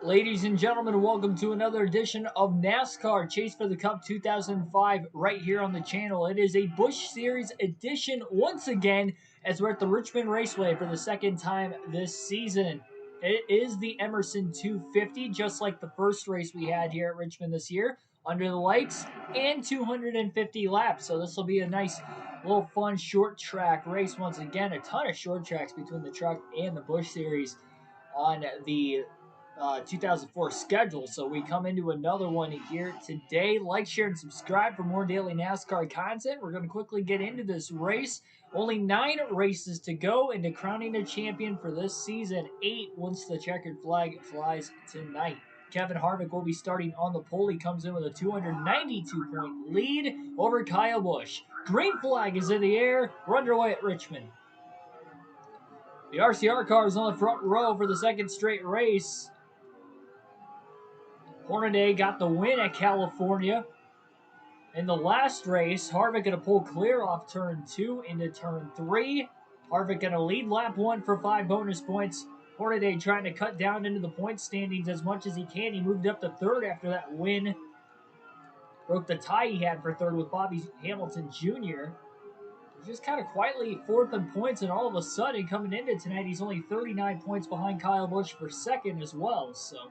Ladies and gentlemen, welcome to another edition of NASCAR Chase for the Cup 2005 right here on the channel. It is a Busch Series edition once again as we're at the Richmond Raceway for the second time this season. It is the Emerson 250, just like the first race we had here at Richmond this year, under the lights and 250 laps. So this will be a nice little fun short track race once again. A ton of short tracks between the truck and the Busch Series on the 2004 schedule. So we come into another one here today. Like, share, and subscribe for more daily NASCAR content. We're going to quickly get into this race. Only 9 races to go into crowning a champion for this season. 8 once the checkered flag flies tonight. Kevin Harvick will be starting on the pole. He comes in with a 292-point lead over Kyle Busch. Green flag is in the air. We're underway at Richmond. The RCR car is on the front row for the second straight race. Hornaday got the win at California. In the last race, Harvick going to pull clear off turn 2 into turn 3. Harvick going to lead lap 1 for 5 bonus points. Hornaday trying to cut down into the point standings as much as he can. He moved up to 3rd after that win. Broke the tie he had for 3rd with Bobby Hamilton Jr. He's just kind of quietly 4th in points, and all of a sudden, coming into tonight, he's only 39 points behind Kyle Busch for 2nd as well. So,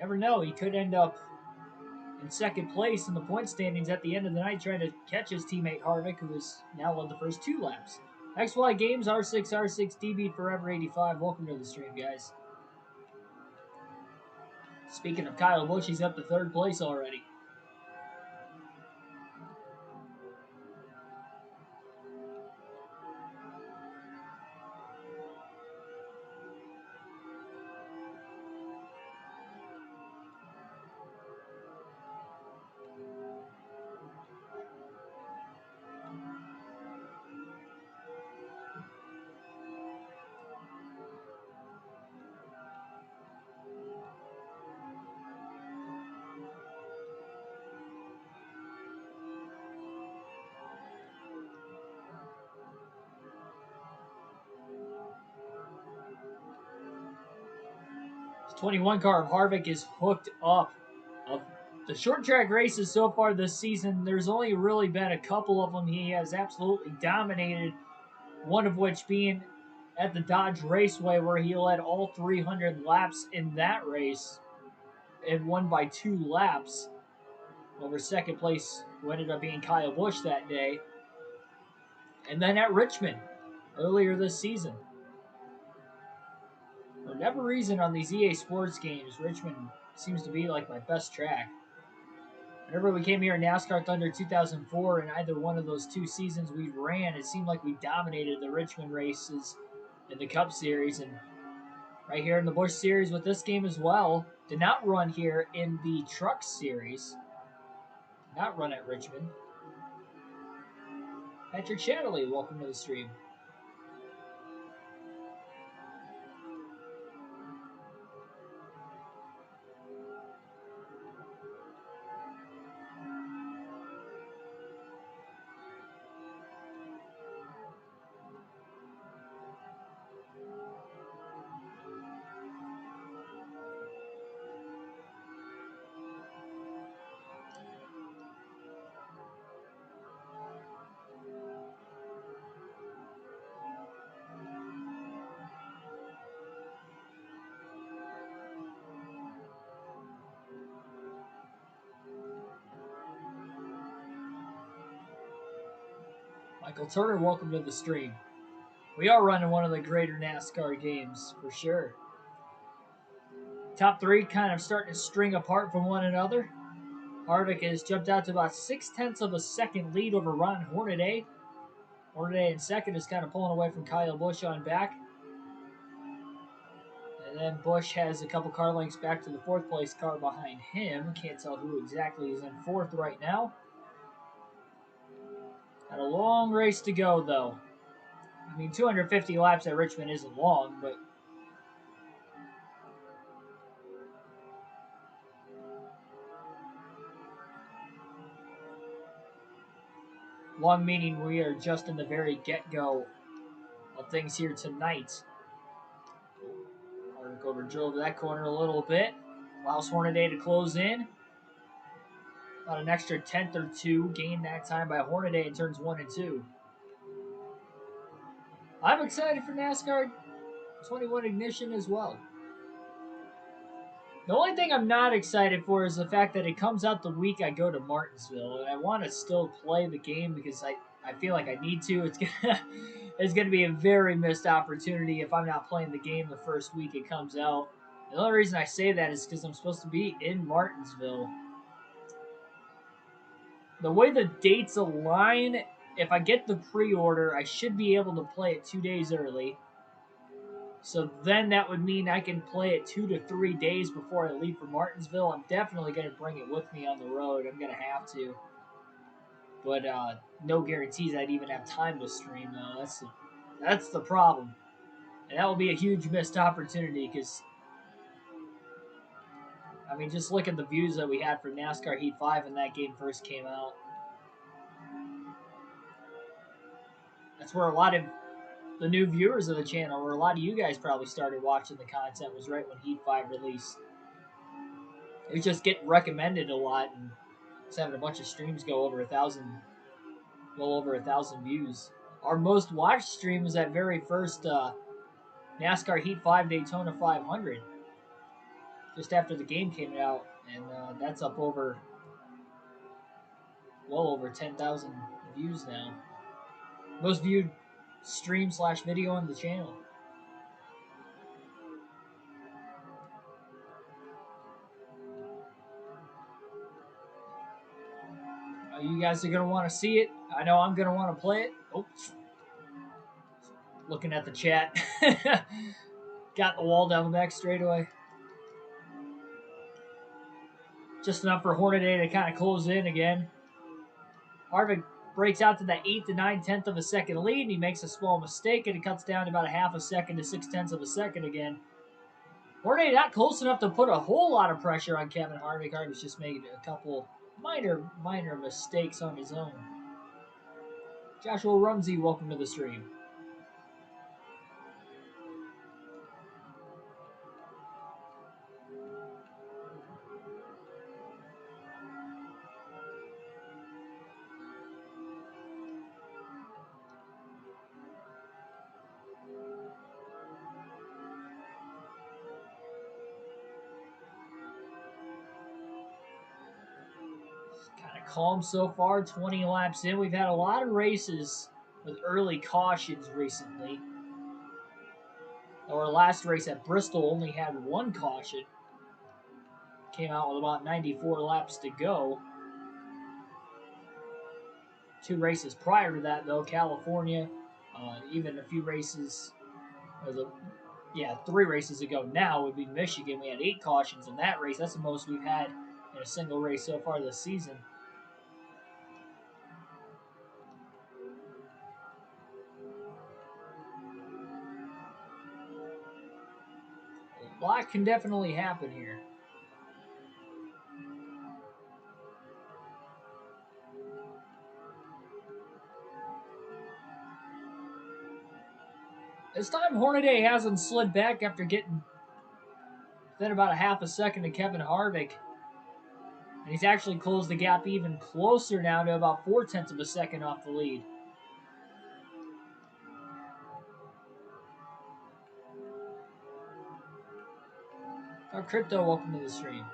never know. He could end up in 2nd place in the point standings at the end of the night, trying to catch his teammate Harvick, who has now led the first 2 laps. XY Games, R6, DB Forever 85. Welcome to the stream, guys. Speaking of Kyle Busch, he's up to 3rd place already. This 21 car of Harvick is hooked up. Of the short track races so far this season, there's only really been a couple of them he has absolutely dominated, one of which being at the Dodge Raceway, where he led all 300 laps in that race and won by 2 laps over 2nd place, who ended up being Kyle Busch that day. And then at Richmond earlier this season. For whatever reason on these EA Sports games, Richmond seems to be like my best track. Whenever we came here in NASCAR Thunder 2004, in either one of those 2 seasons we ran, it seemed like we dominated the Richmond races in the Cup Series. And right here in the Busch Series with this game as well. Did not run here in the Truck Series. Did not run at Richmond. Patrick Shatterley, welcome to the stream. Michael Turner, welcome to the stream. We are running one of the greater NASCAR games, for sure. Top 3 kind of starting to string apart from one another. Harvick has jumped out to about 0.6 of a second lead over Ron Hornaday. Hornaday in 2nd is kind of pulling away from Kyle Busch on back. And then Busch has a couple car lengths back to the 4th place car behind him. Can't tell who exactly is in 4th right now. Got a long race to go, though. I mean, 250 laps at Richmond isn't long, but long meaning we are just in the very get-go of things here tonight. Our Drove that corner a little bit. Allows Hornaday to close in. About an extra tenth or two gained that time by Hornaday and turns 1 and 2. I'm excited for NASCAR 21 Ignition as well. The only thing I'm not excited for is the fact that it comes out the week I go to Martinsville, and I want to still play the game because I feel like I need to. It's gonna be a very missed opportunity if I'm not playing the game the first week it comes out. The only reason I say that is because I'm supposed to be in Martinsville. The way the dates align, if I get the pre-order, I should be able to play it 2 days early. So then that would mean I can play it 2 to 3 days before I leave for Martinsville. I'm definitely going to bring it with me on the road. I'm going to have to. But no guarantees I'd even have time to stream, though. That's the problem. And that will be a huge missed opportunity because, I mean, just look at the views that we had for NASCAR Heat 5 when that game first came out. That's where a lot of the new viewers of the channel, or a lot of you guys probably started watching the content, was right when Heat 5 released. It was just getting recommended a lot, and just having a bunch of streams go over 1,000, well over 1,000 views. Our most watched stream was that very first NASCAR Heat 5 Daytona 500, just after the game came out, and that's up over, well over 10,000 views now. Most viewed stream / video on the channel. You guys are going to want to see it. I know I'm going to want to play it. Oh, looking at the chat. Got the wall down the back straightaway. Just enough for Hornaday to kind of close in again. Harvick breaks out to that 8 to 9 tenths of a second lead, and he makes a small mistake, and it cuts down to about a half a second to 6/10 of a second again. Hornaday not close enough to put a whole lot of pressure on Kevin Harvick. Harvick's just made a couple minor mistakes on his own. Joshua Rumsey, welcome to the stream. Kind of calm so far, 20 laps in. We've had a lot of races with early cautions recently. Our last race at Bristol only had one caution. Came out with about 94 laps to go. 2 races prior to that, though, California, even a few races, 3 races ago now would be Michigan. We had 8 cautions in that race. That's the most we've had in a single race so far this season. A lot can definitely happen here. This time, Hornaday hasn't slid back after getting within about a half a second to Kevin Harvick. And he's actually closed the gap even closer now to about 4/10 of a second off the lead. Our Crypto, welcome to the stream.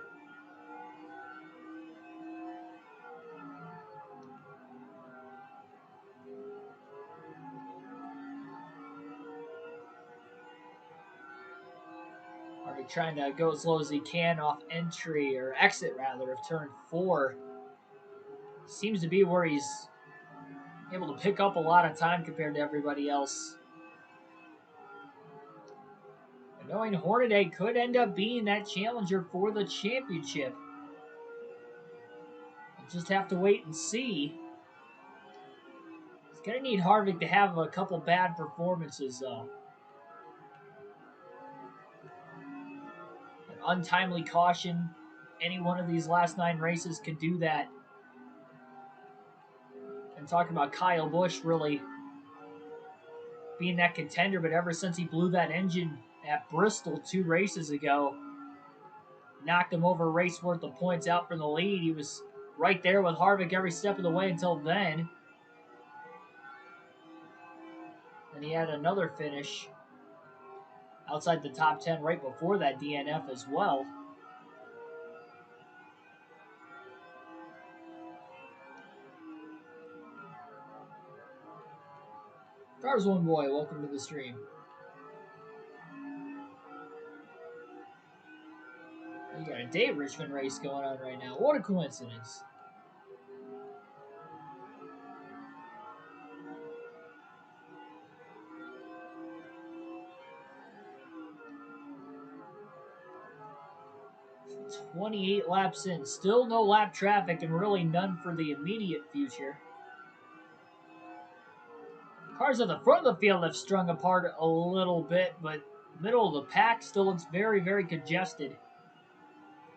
Harvick trying to go as low as he can off entry, or exit rather, of turn 4. Seems to be where he's able to pick up a lot of time compared to everybody else. And knowing Hornaday could end up being that challenger for the championship. We'll just have to wait and see. He's going to need Harvick to have a couple bad performances, though. An untimely caution. Any one of these last 9 races could do that. And talking about Kyle Busch really being that contender, but ever since he blew that engine at Bristol 2 races ago. Knocked him over a race worth of points out for the lead. He was right there with Harvick every step of the way until then. And he had another finish outside the top 10 right before that DNF as well. Cars One Boy, welcome to the stream. You got a day Richmond race going on right now. What a coincidence. "28 laps in, still no lap traffic and really none for the immediate future. Cars at the front of the field have strung apart a little bit, but middle of the pack still looks very, very congested.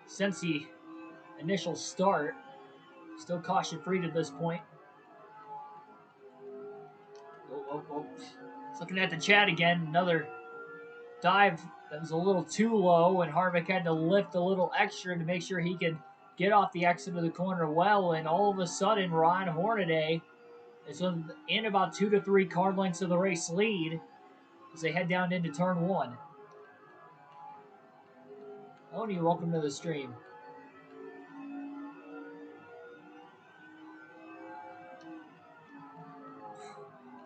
Since the initial start, still caution-free to this point. Oh. It's looking at the chat again. Another dive that was a little too low, and Harvick had to lift a little extra to make sure he could get off the exit of the corner well, and all of a sudden, Ron Hornaday is in about 2 to 3 car lengths of the race lead as they head down into turn 1. Oni, welcome to the stream.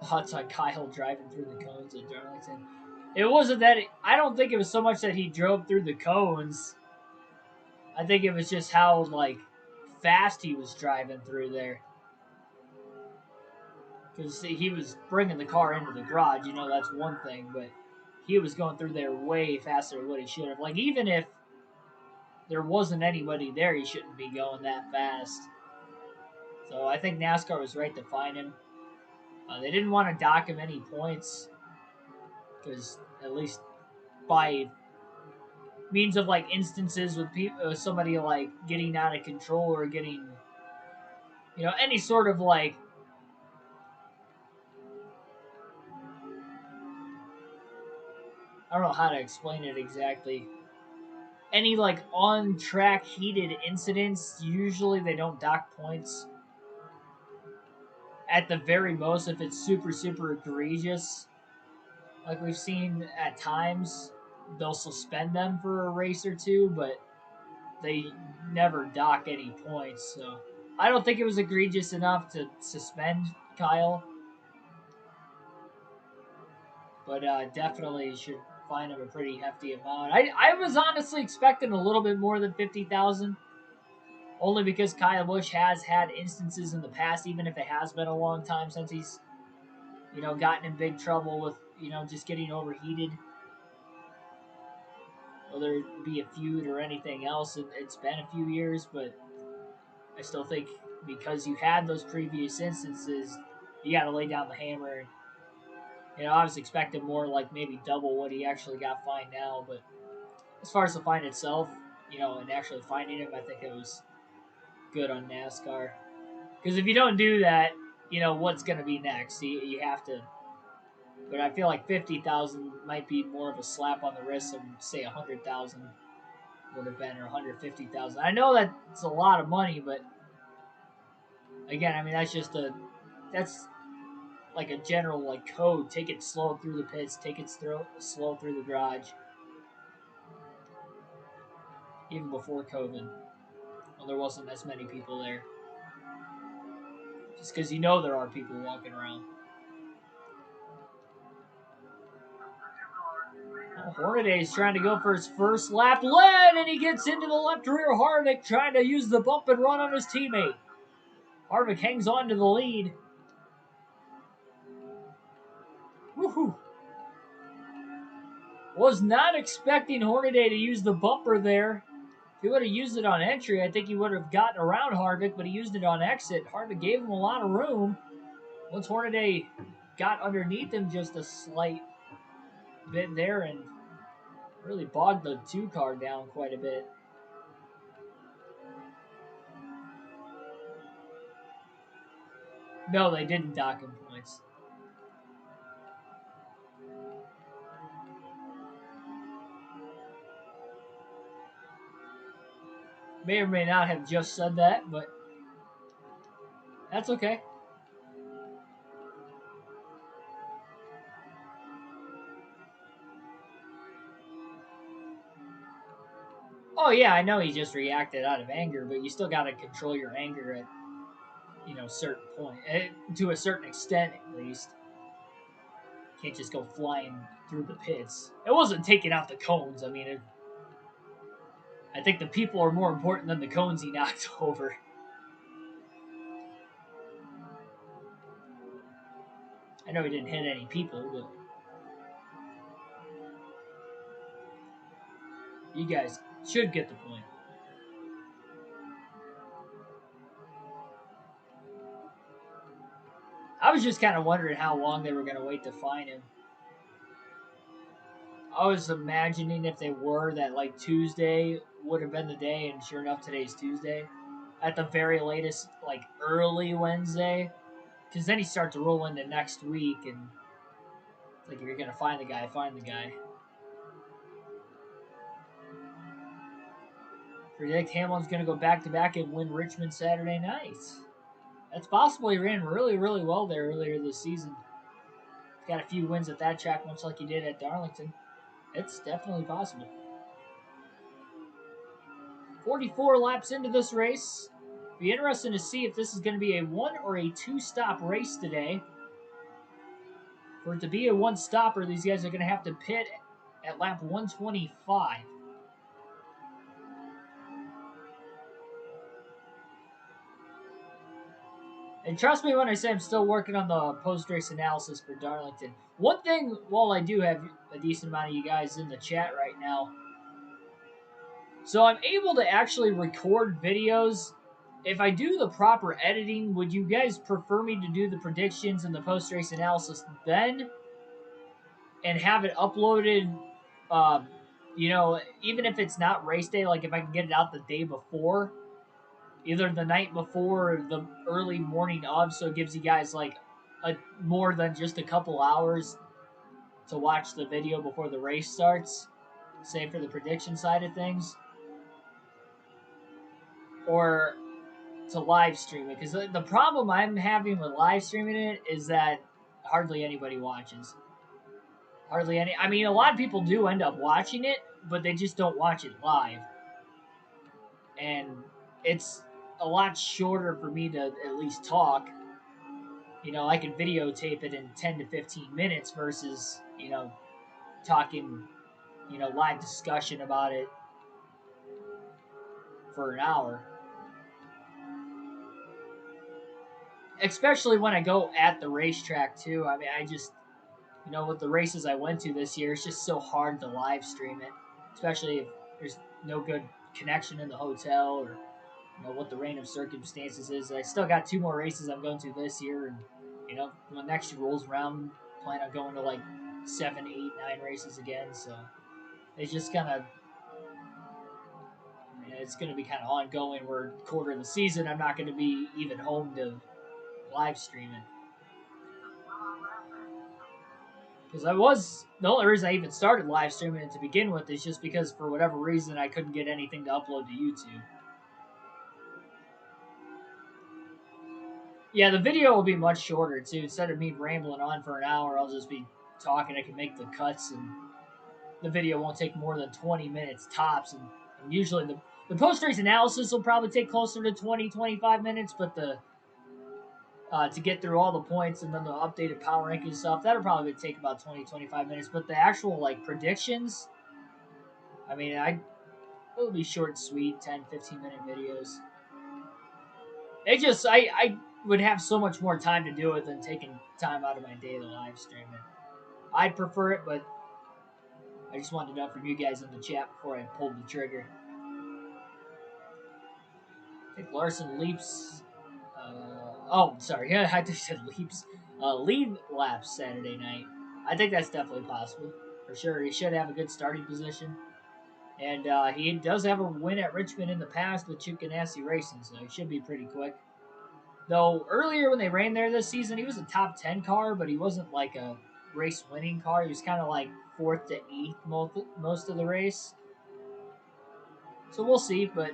Thoughts on Kyle driving through the cones at Darlington. It wasn't that. I don't think it was so much that he drove through the cones. I think it was just how, like, fast he was driving through there. Because he was bringing the car into the garage, you know, that's one thing, but he was going through there way faster than what he should have. Like, even if there wasn't anybody there, he shouldn't be going that fast. So I think NASCAR was right to fine him. They didn't want to dock him any points, because at least by means of, like, instances with somebody, like, getting out of control or getting, you know, any sort of, like, I don't know how to explain it exactly. Any, like, on-track heated incidents, usually they don't dock points. At the very most, if it's super, super egregious, like we've seen at times, they'll suspend them for a race or two, but they never dock any points. So I don't think it was egregious enough to suspend Kyle, but definitely should fine him a pretty hefty amount. I was honestly expecting a little bit more than 50,000, only because Kyle Busch has had instances in the past, even if it has been a long time since he's, you know, gotten in big trouble with, you know, just getting overheated. Whether it be a feud or anything else, it's been a few years, but I still think because you had those previous instances, you got to lay down the hammer. You know, I was expecting more, like maybe double what he actually got fined now, but as far as the fine itself, you know, and actually finding him, I think it was good on NASCAR. Because if you don't do that, you know, what's going to be next? You have to. But I feel like 50,000 might be more of a slap on the wrist than, say, 100,000 would have been, or 150,000. I know that it's a lot of money, but again, I mean, that's like a general, like, code. Take it slow through the pits. Take it slow through the garage. Even before COVID, when there wasn't as many people there. Just because you know there are people walking around. Well, Hornaday's trying to go for his first lap lead, and he gets into the left rear. Harvick trying to use the bump and run on his teammate. Harvick hangs on to the lead. Woohoo! Was not expecting Hornaday to use the bumper there. If he would have used it on entry, I think he would have gotten around Harvick, but he used it on exit. Harvick gave him a lot of room. Once Hornaday got underneath him just a slight bit there and really bogged the 2 car down quite a bit. No, they didn't dock him points. May or may not have just said that, but that's okay. Oh yeah, I know he just reacted out of anger, but you still got to control your anger at certain point, to a certain extent at least. Can't just go flying through the pits. It wasn't taking out the cones. I mean, I think the people are more important than the cones he knocked over. I know he didn't hit any people, but you guys should get the point. I was just kind of wondering how long they were going to wait to find him. I was imagining if they were that like Tuesday would have been the day, and sure enough, today's Tuesday. At the very latest, like early Wednesday, because then he starts to roll into next week, and it's like if you're gonna find the guy, find the guy. Predict Hamlin's gonna go back to back and win Richmond Saturday night. That's possible. He ran really, really well there earlier this season. He's got a few wins at that track, much like he did at Darlington. It's definitely possible. 44 laps into this race. Be interesting to see if this is going to be a 1 or a 2-stop race today. For it to be a 1-stopper, these guys are going to have to pit at lap 125. And trust me when I say I'm still working on the post-race analysis for Darlington. One thing, while I do have a decent amount of you guys in the chat right now, so I'm able to actually record videos. If I do the proper editing, would you guys prefer me to do the predictions and the post-race analysis then and have it uploaded, even if it's not race day, like if I can get it out the day before, either the night before or the early morning of, so it gives you guys like more than just a couple hours to watch the video before the race starts, say for the prediction side of things, or to live stream it, because the problem I'm having with live streaming it is that hardly anybody watches. Hardly any. I mean, a lot of people do end up watching it, but they just don't watch it live. And it's a lot shorter for me to at least talk. I could videotape it in 10 to 15 minutes versus, talking, live discussion about it for an hour. Especially when I go at the racetrack, too. I mean, with the races I went to this year, it's just so hard to live stream it, especially if there's no good connection in the hotel or what the random circumstances is. I still got 2 more races I'm going to this year, and when next year rolls around, plan on going to like 7, 8, 9 races again. So it's just kind of, it's going to be kind of ongoing. We're quarter of the season. I'm not going to be even home to live streaming. Because the only reason I even started live streaming it to begin with is just because for whatever reason I couldn't get anything to upload to YouTube. Yeah, the video will be much shorter too. Instead of me rambling on for an hour, I'll just be talking. I can make the cuts, and the video won't take more than 20 minutes tops. And usually the post-race analysis will probably take closer to 20, 25 minutes, but to get through all the points and then the updated power ranking stuff, that'll probably take about 20, 25 minutes. But the actual like predictions, I mean, it'll be short and sweet, 10, 15-minute videos. I would have so much more time to do it than taking time out of my day to live stream it. I'd prefer it, but I just wanted to know from you guys in the chat before I pulled the trigger. I think Larson leaps. Sorry. I just said leaps. Lead laps Saturday night. I think that's definitely possible. For sure. He should have a good starting position. And he does have a win at Richmond in the past with Chip Ganassi Racing, so he should be pretty quick. Though earlier when they ran there this season, he was a top 10 car, but he wasn't like a race winning car. He was kind of like 4th to 8th most of the race. So we'll see, but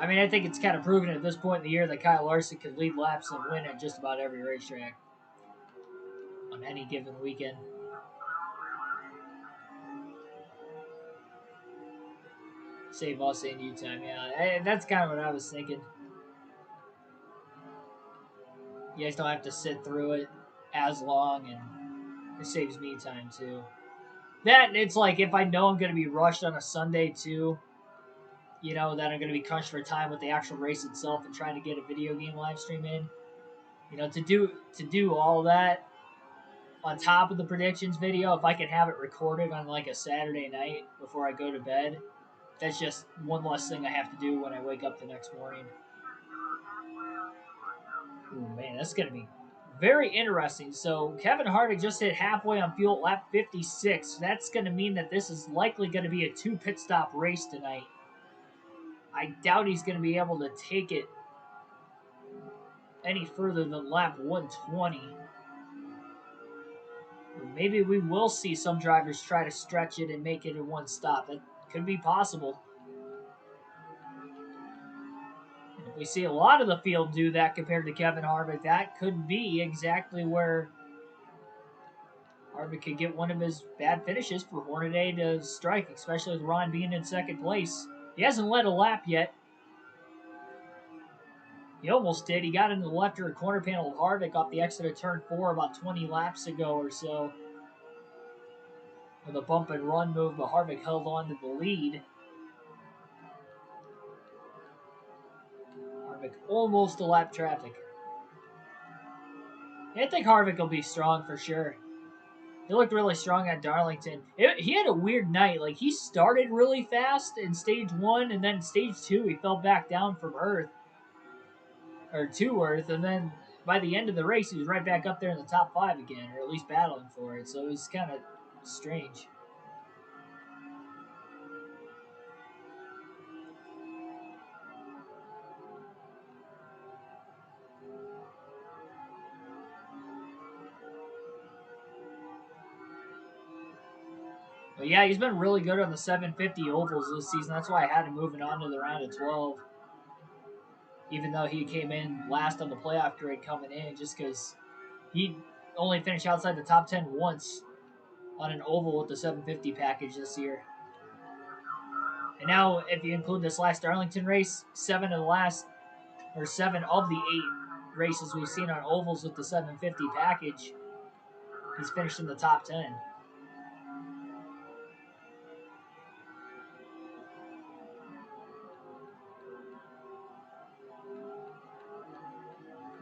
I mean, I think it's kind of proven at this point in the year that Kyle Larson could lead laps and win at just about every racetrack on any given weekend. Save us and you time, yeah. That's kind of what I was thinking. You guys don't have to sit through it as long, and it saves me time too. That, it's like if I know I'm going to be rushed on a Sunday too, you know, that I'm going to be crunched for time with the actual race itself and trying to get a video game live stream in. You know, to do all that on top of the predictions video, if I can have it recorded on like a Saturday night before I go to bed, that's just one less thing I have to do when I wake up the next morning. Ooh, man, that's going to be very interesting. So Kevin Harvick just hit halfway on fuel at lap 56. That's going to mean that this is likely going to be a 2 pit stop race tonight. I doubt he's going to be able to take it any further than lap 120. Maybe we will see some drivers try to stretch it and make it in one stop. That could be possible. And if we see a lot of the field do that compared to Kevin Harvick, that could be exactly where Harvick could get one of his bad finishes for Hornaday to strike, especially with Ron being in second place. He hasn't led a lap yet. He almost did. He got into the left rear corner panel of Harvick off the exit of turn 4 about 20 laps ago or so. With a bump and run move, but Harvick held on to the lead. Harvick almost to lap traffic. I think Harvick will be strong for sure. He looked really strong at Darlington. He had a weird night. Like, he started really fast in stage 1, and then stage 2, he fell back down from Earth. Or to Earth, and then by the end of the race, he was right back up there in the top 5 again, or at least battling for it. So it was kind of strange. But yeah, he's been really good on the 750 ovals this season. That's why I had him moving on to the round of 12. Even though he came in last on the playoff grid coming in, just because he only finished outside the top 10 once on an oval with the 750 package this year. And now, if you include this last Darlington race, 7 of the 8 races we've seen on ovals with the 750 package, he's finished in the top 10.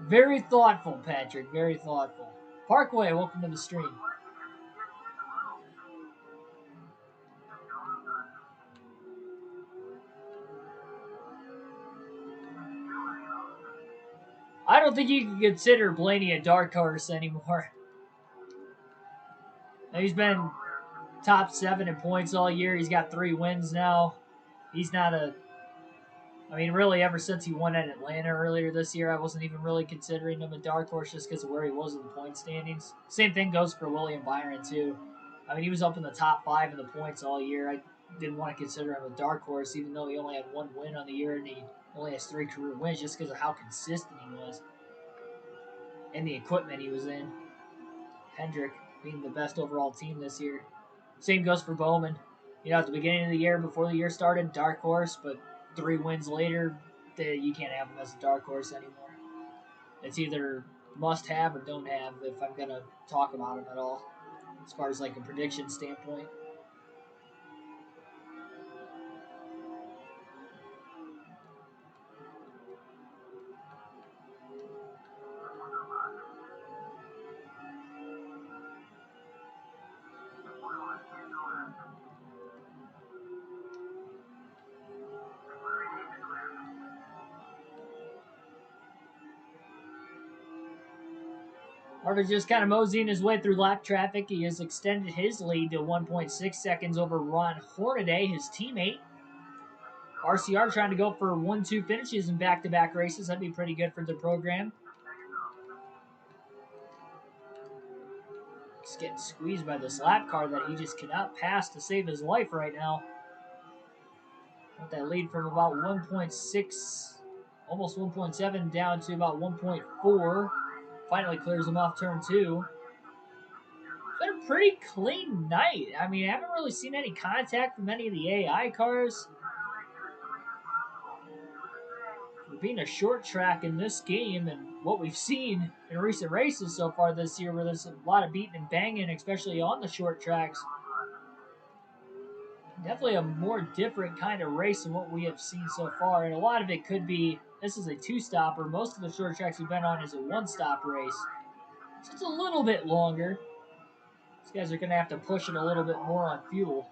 Very thoughtful, Patrick. Very thoughtful. Parkway, welcome to the stream. I don't think you can consider Blaney a dark horse anymore. He's been top 7 in points all year. He's got 3 wins now. He's not a... I mean, really, ever since he won at Atlanta earlier this year, I wasn't even really considering him a dark horse just because of where he was in the point standings. Same thing goes for William Byron, too. I mean, he was up in the top 5 in the points all year. I didn't want to consider him a dark horse, even though he only had 1 win on the year and he only has 3 career wins just because of how consistent he was and the equipment he was in. Hendrick being the best overall team this year. Same goes for Bowman. You know, at the beginning of the year, before the year started, dark horse, but 3 wins later, you can't have him as a dark horse anymore. It's either must have or don't have if I'm going to talk about him at all, as far as like a prediction standpoint. Harvick just kind of moseying his way through lap traffic. He has extended his lead to 1.6 seconds over Ron Hornaday, his teammate. RCR trying to go for 1-2 finishes in back-to-back races. That'd be pretty good for the program. He's getting squeezed by this lap car that he just cannot pass to save his life right now. With that lead from about 1.6, almost 1.7 down to about 1.4. Finally clears him off turn 2. It's been a pretty clean night. I mean, I haven't really seen any contact from any of the AI cars. For being a short track in this game and what we've seen in recent races so far this year, where there's a lot of beating and banging, especially on the short tracks. Definitely a more different kind of race than what we have seen so far, and a lot of it could be this is a two-stopper. Most of the short tracks we've been on is a one-stop race, so it's a little bit longer. These guys are going to have to push it a little bit more on fuel.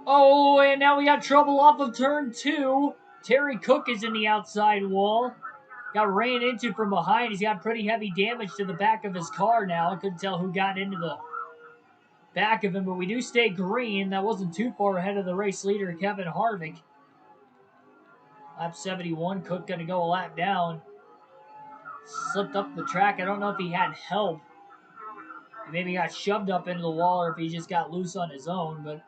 Oh, and now we got trouble off of turn 2. Terry Cook is in the outside wall. Got ran into from behind. He's got pretty heavy damage to the back of his car now. I couldn't tell who got into the back of him, but we do stay green. That wasn't too far ahead of the race leader, Kevin Harvick. Lap 71, Cook going to go a lap down. Slipped up the track. I don't know if he had help. He maybe got shoved up into the wall or if he just got loose on his own, but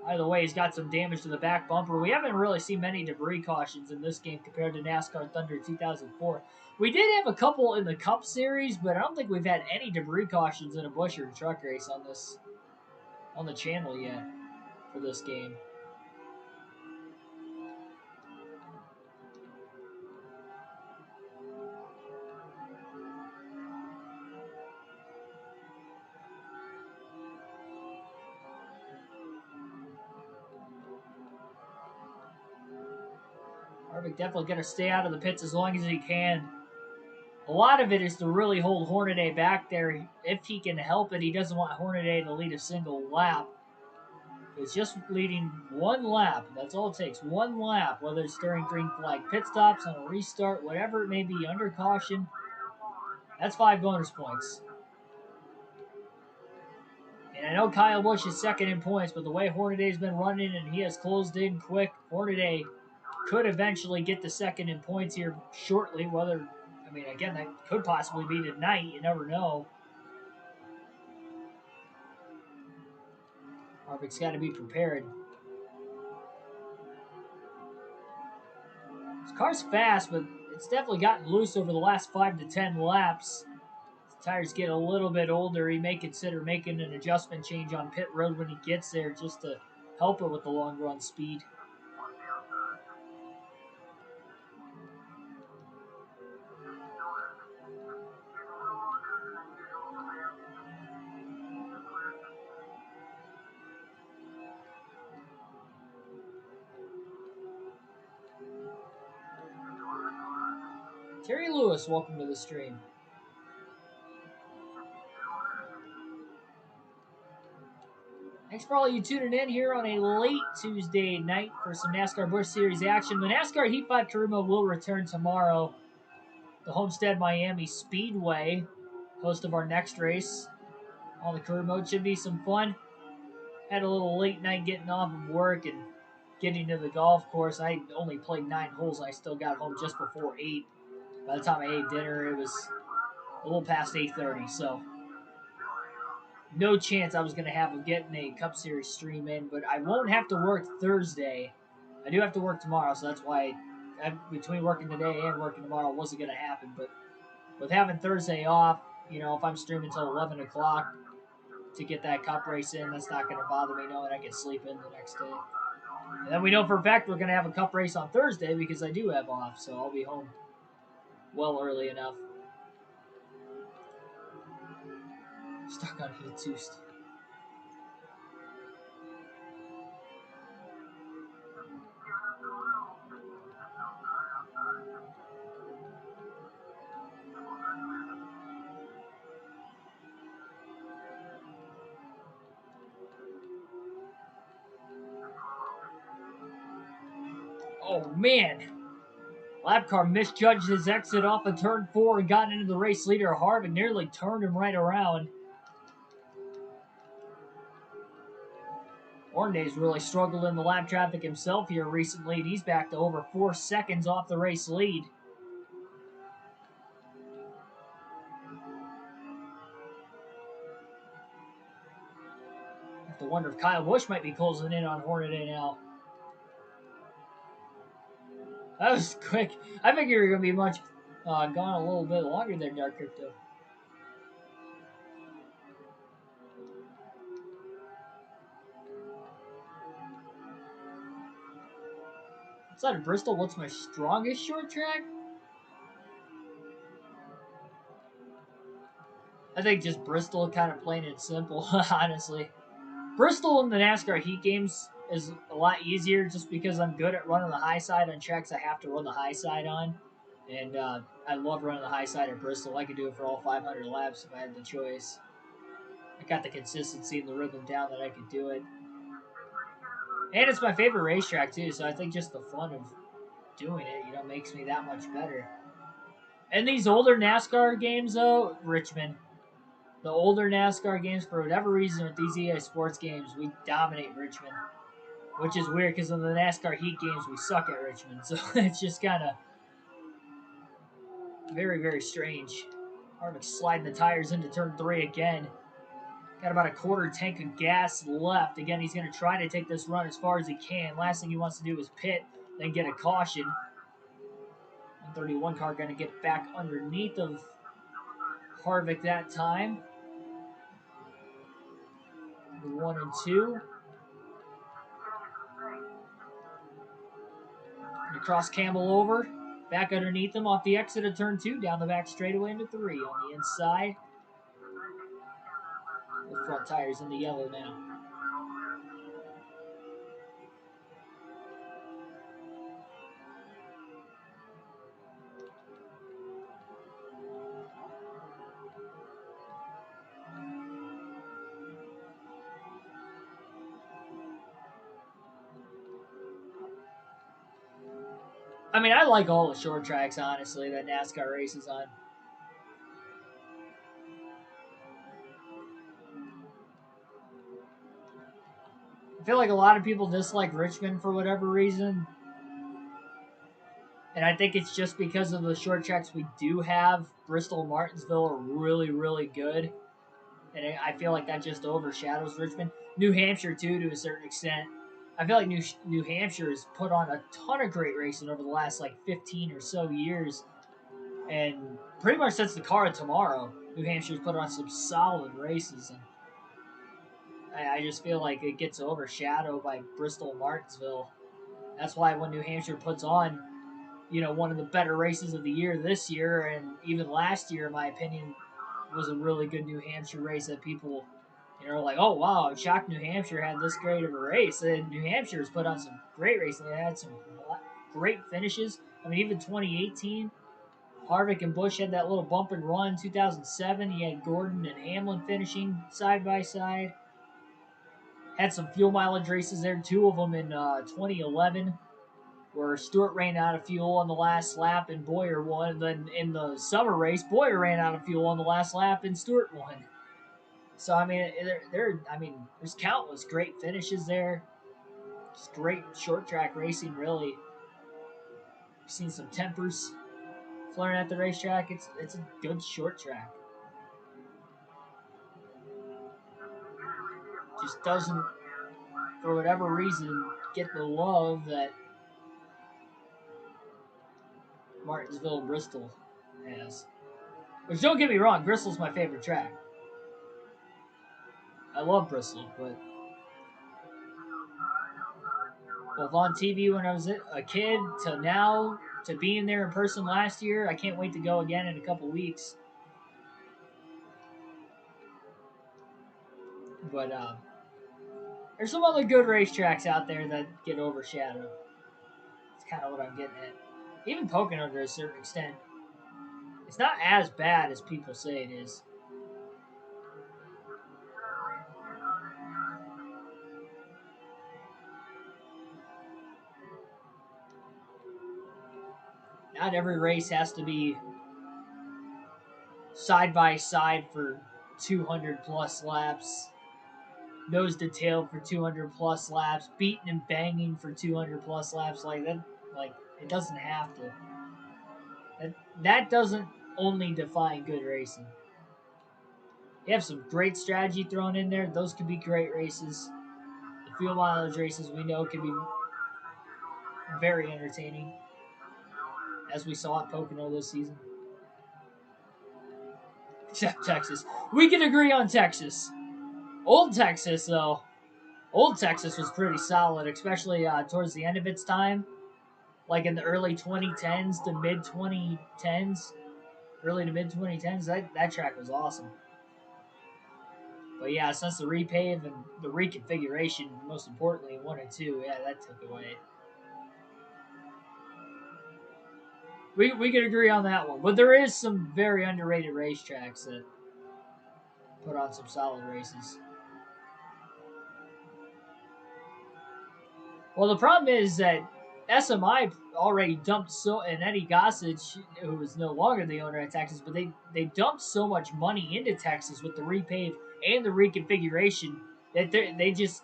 either way, he's got some damage to the back bumper. We haven't really seen many debris cautions in this game compared to NASCAR Thunder 2004. We did have a couple in the Cup Series, but I don't think we've had any debris cautions in a Busch or truck race on the channel yet for this game. Harvick definitely going to stay out of the pits as long as he can. A lot of it is to really hold Hornaday back there. If he can help it, he doesn't want Hornaday to lead a single lap. It's just leading one lap. That's all it takes. One lap, whether it's during green flag pit stops, on a restart, whatever it may be, under caution. That's 5 bonus points. And I know Kyle Busch is second in points, but the way Hornaday's been running and he has closed in quick, Hornaday could eventually get the second in points here shortly. Whether, I mean, again, that could possibly be tonight. You never know. Harvick's got to be prepared. His car's fast, but it's definitely gotten loose over the last 5 to 10 laps. His tires get a little bit older. He may consider making an adjustment change on pit road when he gets there just to help it with the long run speed. Terry Lewis, welcome to the stream. Thanks for all you tuning in here on a late Tuesday night for some NASCAR Busch Series action. The NASCAR Heat 5 Career Mode will return tomorrow. The Homestead Miami Speedway, host of our next race on the career mode. Should be some fun. Had a little late night getting off of work and getting to the golf course. I only played 9 holes. I still got home just before 8. By the time I ate dinner, it was a little past 8:30. So no chance I was going to have of getting a Cup Series stream in. But I won't have to work Thursday. I do have to work tomorrow, so that's why between working today and working tomorrow wasn't going to happen. But with having Thursday off, you know, if I'm streaming until 11 o'clock to get that Cup race in, that's not going to bother me knowing I can sleep in the next day. And then we know for a fact we're going to have a Cup race on Thursday because I do have off, so I'll be home well early enough. Stuck on Heat 2. Oh, man. Lap car misjudged his exit off of turn 4 and got into the race leader. Harvick nearly turned him right around. Hornaday's really struggled in the lap traffic himself here recently, and he's back to over 4 seconds off the race lead. I have to wonder if Kyle Busch might be closing in on Hornaday now. That was quick. I figured you were going to be gone a little bit longer there, Dark Crypto. Outside of Bristol, what's my strongest short track? I think just Bristol, kind of plain and simple, honestly. Bristol in the NASCAR heat games is a lot easier just because I'm good at running the high side on tracks I have to run the high side on. And I love running the high side at Bristol. I could do it for all 500 laps if I had the choice. I got the consistency and the rhythm down that I could do it. And it's my favorite racetrack too, so I think just the fun of doing it, makes me that much better. And these older NASCAR games though, Richmond. The older NASCAR games, for whatever reason, with these EA Sports games, we dominate Richmond. Which is weird because in the NASCAR heat games, we suck at Richmond. So it's just kind of very, very strange. Harvick sliding the tires into turn 3 again. Got about a quarter tank of gas left. Again, he's going to try to take this run as far as he can. Last thing he wants to do is pit, then get a caution. 131 car going to get back underneath of Harvick that time. 1 and 2. And cross Campbell over. Back underneath him off the exit of turn 2. Down the back straightaway into 3 on the inside. The front tires in the yellow now. I mean, I like all the short tracks, honestly, that NASCAR races on. I feel like a lot of people dislike Richmond for whatever reason. And I think it's just because of the short tracks we do have. Bristol and Martinsville are really, really good. And I feel like that just overshadows Richmond. New Hampshire, too, to a certain extent. I feel like New Hampshire has put on a ton of great racing over the last, 15 or so years. And pretty much since the car of tomorrow, New Hampshire's put on some solid races. And I just feel like it gets overshadowed by Bristol and Martinsville. That's why when New Hampshire puts on, one of the better races of the year this year, and even last year, in my opinion, was a really good New Hampshire race that people, are like, oh, wow, I'm shocked New Hampshire had this great of a race. And New Hampshire's put on some great racing. They had some great finishes. I mean, even 2018, Harvick and Busch had that little bump and run. 2007, you had Gordon and Hamlin finishing side by side. Had some fuel mileage races there, 2 of them in 2011, where Stewart ran out of fuel on the last lap and Boyer won. And then in the summer race, Boyer ran out of fuel on the last lap and Stewart won. So I mean, there's countless great finishes there. Just great short track racing, really. I've seen some tempers flaring at the racetrack. It's a good short track. Just doesn't, for whatever reason, get the love that Martinsville and Bristol has. Which, don't get me wrong, Bristol's my favorite track. I love Bristol, but both on TV when I was a kid to now to being there in person last year, I can't wait to go again in a couple weeks. But there's some other good racetracks out there that get overshadowed. That's kind of what I'm getting at. Even Pocono to a certain extent. It's not as bad as people say it is. Not every race has to be side by side for 200 plus laps, nose to tail for 200 plus laps, beating and banging for 200 plus laps. Like that, like it doesn't have to. That doesn't only define good racing. You have some great strategy thrown in there. Those could be great races. The fuel mileage races we know can be very entertaining, as we saw at Pocono this season. Except Texas. We can agree on Texas. Old Texas, though. Old Texas was pretty solid, especially towards the end of its time. Like in the early 2010s to mid 2010s. Early to mid 2010s. That track was awesome. But yeah, since the repave and the reconfiguration, most importantly, 1 and 2, yeah, that took away. We could agree on that one. But there is some very underrated racetracks that put on some solid races. Well, the problem is that SMI already dumped and Eddie Gossage, who is no longer the owner of Texas, but they dumped so much money into Texas with the repave and the reconfiguration that they just,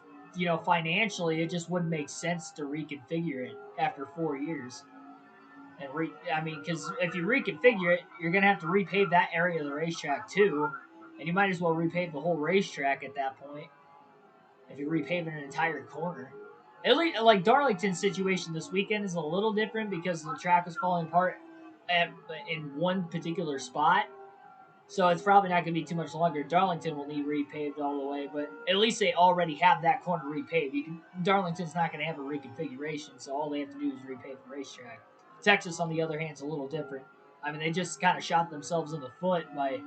financially, it just wouldn't make sense to reconfigure it after 4 years. And because if you reconfigure it, you're gonna have to repave that area of the racetrack too, and you might as well repave the whole racetrack at that point. If you're repaving an entire corner, at least like Darlington's situation this weekend is a little different because the track was falling apart in one particular spot. So it's probably not going to be too much longer. Darlington will need repaved all the way, but at least they already have that corner repaved. Darlington's not going to have a reconfiguration, so all they have to do is repave the racetrack. Texas, on the other hand, is a little different. I mean, they just kind of shot themselves in the foot by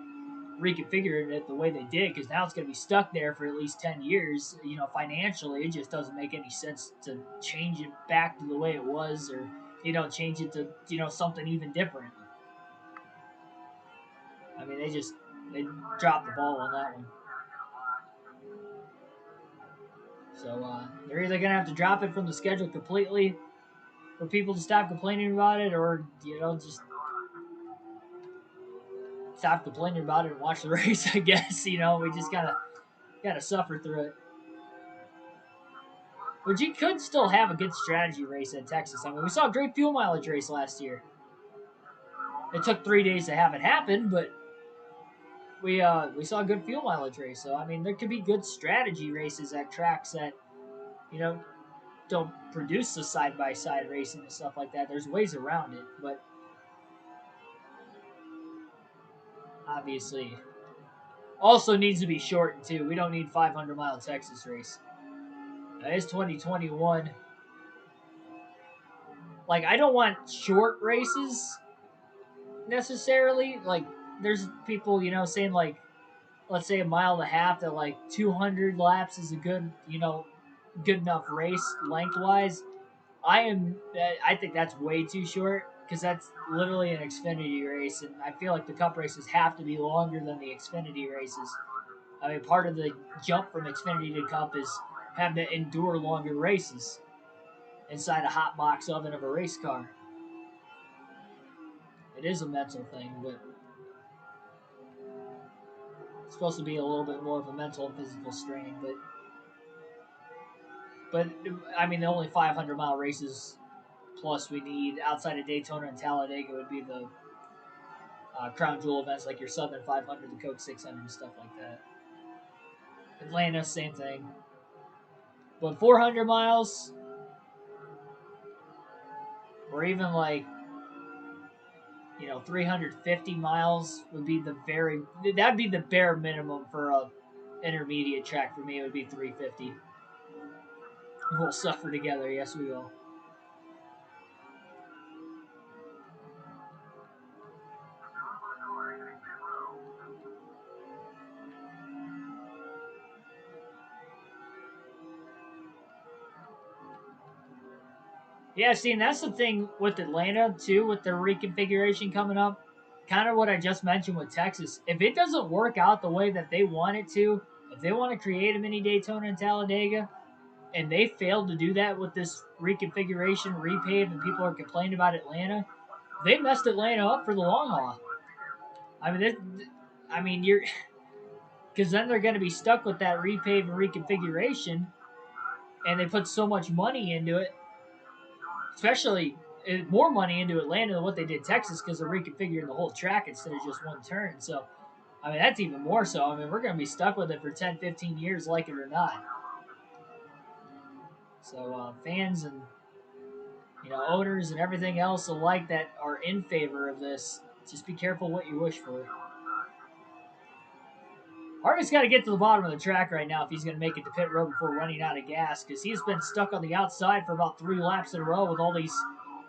reconfiguring it the way they did, because now it's going to be stuck there for at least 10 years. Financially, it just doesn't make any sense to change it back to the way it was, or, change it to, something even different. I mean, they dropped the ball on that one. So they're either going to have to drop it from the schedule completely for people to stop complaining about it, or, just stop complaining about it and watch the race, I guess. We just gotta suffer through it. But you could still have a good strategy race at Texas. I mean, we saw a great fuel mileage race last year. It took 3 days to have it happen, but we saw a good fuel mileage race. So I mean, there could be good strategy races at tracks that don't produce the side by side racing and stuff like that. There's ways around it, but obviously also needs to be shortened too. We don't need 500-mile Texas race. It's 2021. Like, I don't want short races necessarily. Like, there's people, saying, like, let's say a mile and a half, that, like, 200 laps is a good, good enough race lengthwise. I think that's way too short, because that's literally an Xfinity race, and I feel like the Cup races have to be longer than the Xfinity races. I mean, part of the jump from Xfinity to Cup is having to endure longer races inside a hot box oven of a race car. It is a mental thing, but it's supposed to be a little bit more of a mental and physical strain. But I mean, the only 500-mile races plus we need outside of Daytona and Talladega would be the crown jewel events like your Southern 500, the Coke 600, and stuff like that. Atlanta, same thing. But 400 miles, or even like 350 miles would be that'd be the bare minimum for a intermediate track for me. It would be 350. We'll suffer together. Yes, we will. Yeah, see, and that's the thing with Atlanta, too, with the reconfiguration coming up. Kind of what I just mentioned with Texas. If it doesn't work out the way that they want it to, if they want to create a mini Daytona and Talladega, and they failed to do that with this reconfiguration, repave, and people are complaining about Atlanta, They messed Atlanta up for the long haul. You're because then they're going to be stuck with that repave and reconfiguration, and they put so much money into it, especially more money into Atlanta than what they did Texas because they're reconfiguring the whole track instead of just one turn. So, that's even more so. We're going to be stuck with it for 10, 15 years, like it or not. So, fans and owners and everything else alike that are in favor of this, just be careful what you wish for. Harvick's got to get to the bottom of the track right now if he's going to make it to pit road before running out of gas, because he's been stuck on the outside for about 3 laps in a row with all these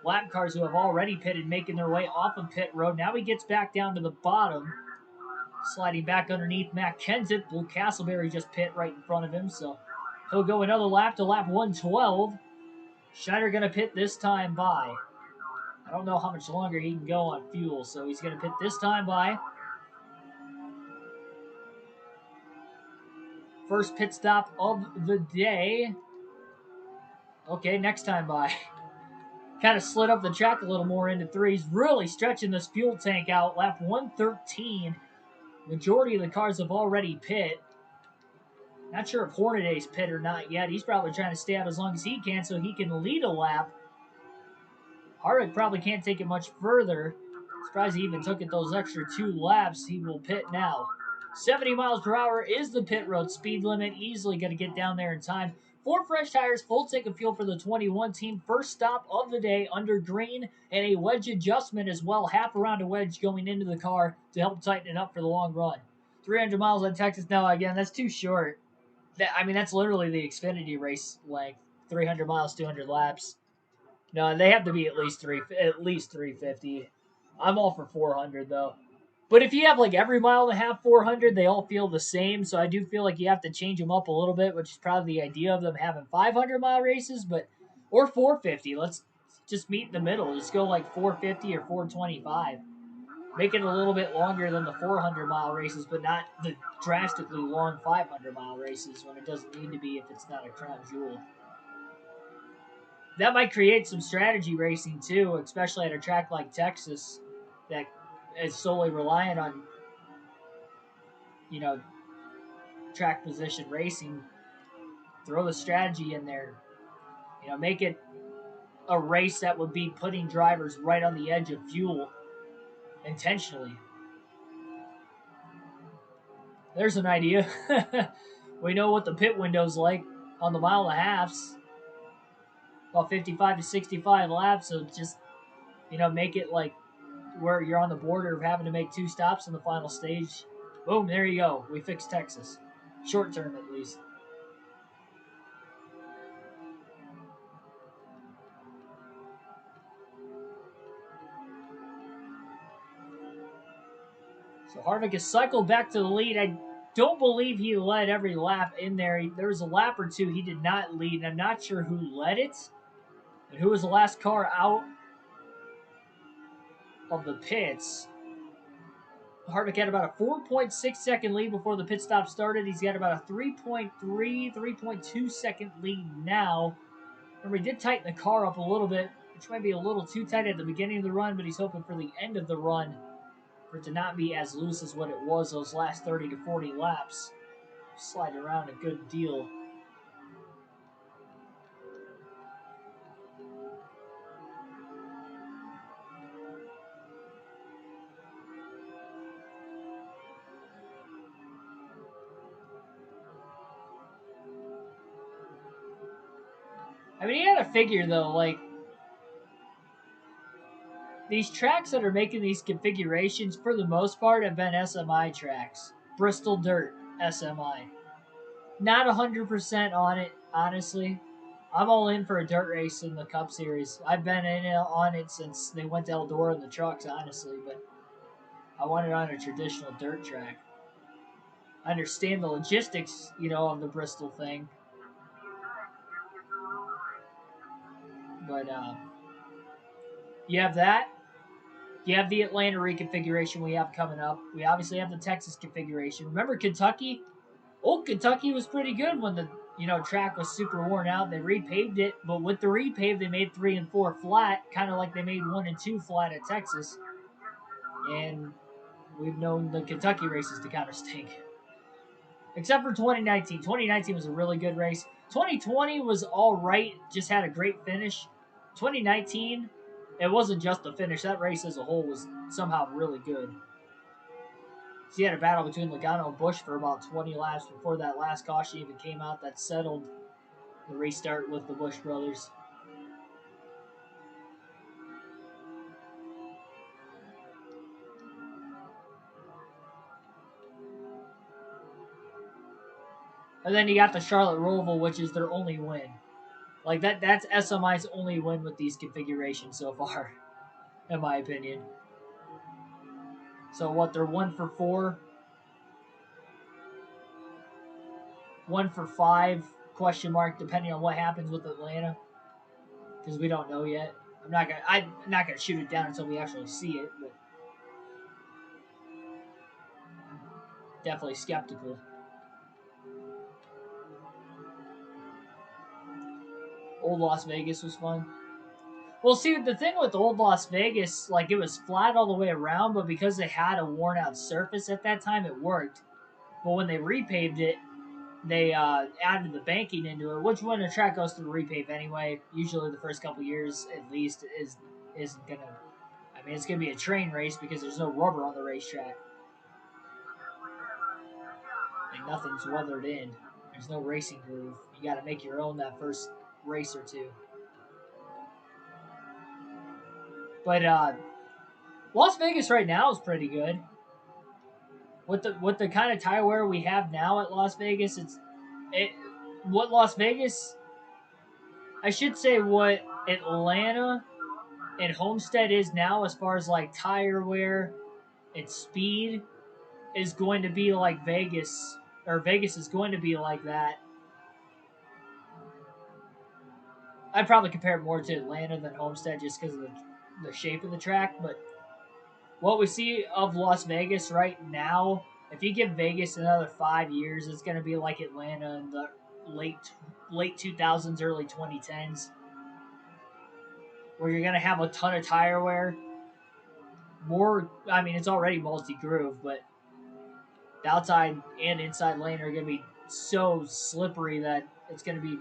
lap cars who have already pitted making their way off of pit road. Now he gets back down to the bottom, sliding back underneath Matt Kenseth. Blue Castleberry just pit right in front of him, so he'll go another lap to lap 112. Schneider going to pit this time by. I don't know how much longer he can go on fuel, so he's going to pit this time by. First pit stop of the day. Okay, next time by. Kind of slid up the track a little more into threes. Really stretching this fuel tank out. Lap 113. Majority of the cars have already pit. Not sure if Hornaday's pit or not yet. He's probably trying to stay out as long as he can so he can lead a lap. Harvick probably can't take it much further. Surprised he even took it those extra 2 laps. He will pit now. 70 miles per hour is the pit road speed limit. Easily going to get down there in time. 4 fresh tires, full tank of fuel for the 21 team. First stop of the day under green, and a wedge adjustment as well. Half around a wedge going into the car to help tighten it up for the long run. 300 miles on Texas. No, again, that's too short. That's literally the Xfinity race length. 300 miles, 200 laps. No, they have to be at least 350. I'm all for 400 though. But if you have like every mile and a half 400, they all feel the same. So I do feel like you have to change them up a little bit, which is probably the idea of them having 500-mile races, or 450. Let's just meet in the middle. Just go like 450 or 425. Make it a little bit longer than the 400-mile races, but not the drastically long 500-mile races when it doesn't need to be if it's not a crown jewel. That might create some strategy racing too, especially at a track like Texas that is solely reliant on, track position racing. Throw the strategy in there. Make it a race that would be putting drivers right on the edge of fuel intentionally. There's an idea. We know what the pit window's like on the mile and a halves. About 55 to 65 laps, so just, make it like where you're on the border of having to make 2 stops in the final stage. Boom, there you go. We fixed Texas. Short term, at least. So Harvick has cycled back to the lead. I don't believe he led every lap in there. There was a lap or 2 he did not lead, and I'm not sure who led it and who was the last car out of the pits. Harvick had about a 4.6 second lead before the pit stop started. He's got about a 3.2 second lead now. Remember, he did tighten the car up a little bit, which might be a little too tight at the beginning of the run, but he's hoping for the end of the run for it to not be as loose as what it was those last 30 to 40 laps. Slide around a good deal. You gotta figure, though, like, these tracks that are making these configurations, for the most part, have been SMI tracks. Bristol Dirt, SMI. Not 100% on it, honestly. I'm all in for a dirt race in the Cup Series. I've been on it since they went to Eldora in the trucks, honestly, but I want it on a traditional dirt track. I understand the logistics, of the Bristol thing. But you have that. You have the Atlanta reconfiguration we have coming up. We obviously have the Texas configuration. Remember Kentucky? Old Kentucky was pretty good when the track was super worn out. They repaved it, but with the repave, they made 3 and 4 flat, kind of like they made 1 and 2 flat at Texas. And we've known the Kentucky races to kind of stink. Except for 2019. 2019 was a really good race. 2020 was all right, just had a great finish. 2019, it wasn't just the finish. That race as a whole was somehow really good. So you had a battle between Logano and Busch for about 20 laps before that last caution even came out that settled the restart with the Busch brothers. And then you got the Charlotte Roval, which is their only win. Like that's SMI's only win with these configurations so far, in my opinion. So what, they're 1 for 4, 1 for 5, question mark, depending on what happens with Atlanta. Because we don't know yet. I'm not gonna shoot it down until we actually see it, but definitely skeptical. Old Las Vegas was fun. Well, see, the thing with Old Las Vegas, like, it was flat all the way around, but because they had a worn-out surface at that time, it worked. But when they repaved it, they added the banking into it, which when a track goes through repave anyway, usually the first couple years at least isn't gonna. I mean, it's gonna be a train race because there's no rubber on the racetrack. Like, nothing's weathered in. There's no racing groove. You got to make your own that first race or two. But Las Vegas right now is pretty good. With the kind of tire wear we have now at Las Vegas, what Las Vegas, I should say what Atlanta and Homestead is now as far as like tire wear and speed is going to be like Vegas, or Vegas is going to be like that. I'd probably compare it more to Atlanta than Homestead just because of the shape of the track, but what we see of Las Vegas right now, if you give Vegas another 5 years, it's going to be like Atlanta in the late 2000s, early 2010s, where you're going to have a ton of tire wear. I mean, it's already multi-groove, but the outside and inside lane are going to be so slippery that it's going to be,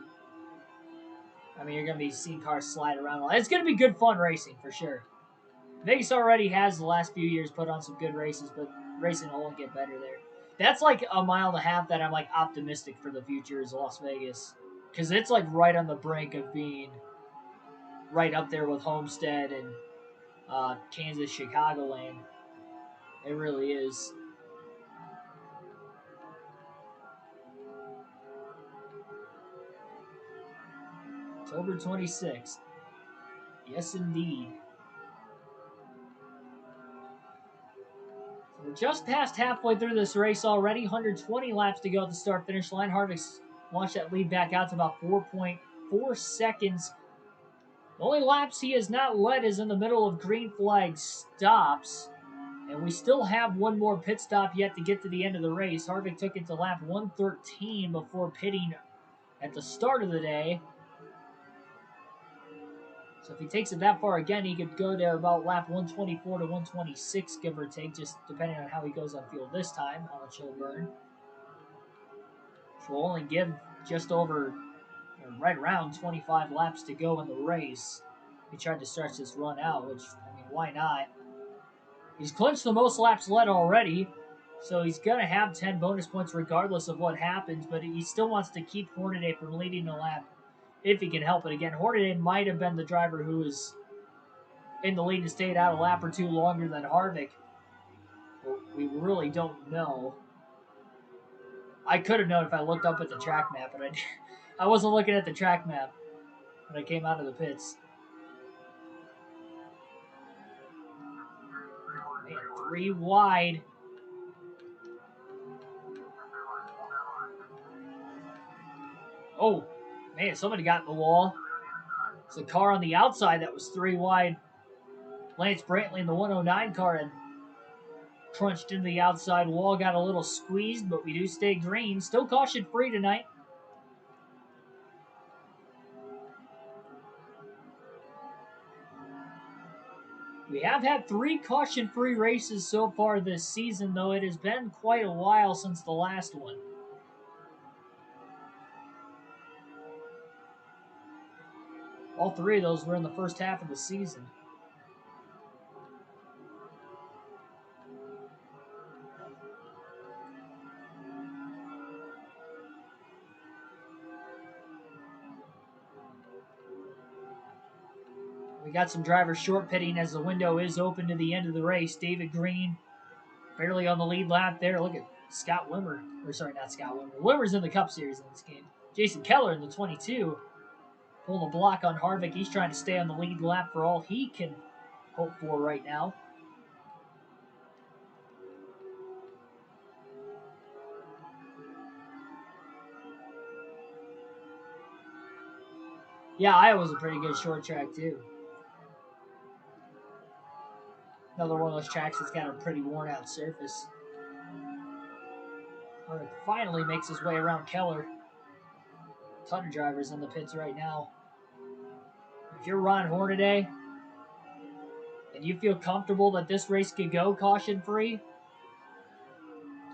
I mean, you're going to be seeing cars slide around. It's going to be good fun racing for sure. Vegas already has the last few years put on some good races, but racing will only get better there. That's like a mile and a half that I'm like optimistic for the future is Las Vegas, because it's like right on the brink of being right up there with Homestead and Kansas, Chicagoland. It really is. October 26th. Yes, indeed. So we're just past halfway through this race already. 120 laps to go at the start-finish line. Harvick's launched that lead back out to about 4.4 seconds. The only laps he has not led is in the middle of green flag stops. And we still have one more pit stop yet to get to the end of the race. Harvick took it to lap 113 before pitting at the start of the day. So if he takes it that far again, he could go there about lap 124 to 126, give or take, just depending on how he goes on field this time, how much he'll burn. Which will only give just over, right around 25 laps to go in the race. He tried to stretch this run out, which, I mean, why not? He's clinched the most laps led already, so he's going to have 10 bonus points regardless of what happens, but he still wants to keep Hornaday from leading the lap if he can help it. Again, Hornaday might have been the driver who was in the lead and stayed out a lap or two longer than Harvick. But we really don't know. I could have known if I looked up at the track map, but I wasn't looking at the track map when I came out of the pits. Man, 3 wide. Oh, man, somebody got in the wall. It's a car on the outside that was 3 wide. Lance Brantley in the 109 car had crunched into the outside wall, got a little squeezed, but we do stay green. Still caution free tonight. We have had 3 caution-free races so far this season, though it has been quite a while since the last one. All 3 of those were in the first half of the season. We got some drivers short pitting as the window is open to the end of the race. David Green barely on the lead lap there. Look at Scott Wimmer. Or sorry, not Scott Wimmer. Wimmer's in the Cup Series in this game. Jason Keller in the 22. Pulling a block on Harvick. He's trying to stay on the lead lap for all he can hope for right now. Yeah, Iowa's a pretty good short track, too. Another one of those tracks that's got a pretty worn-out surface. Harvick finally makes his way around Keller. A ton of drivers in the pits right now. If you're Ron Hornaday and you feel comfortable that this race could go caution-free,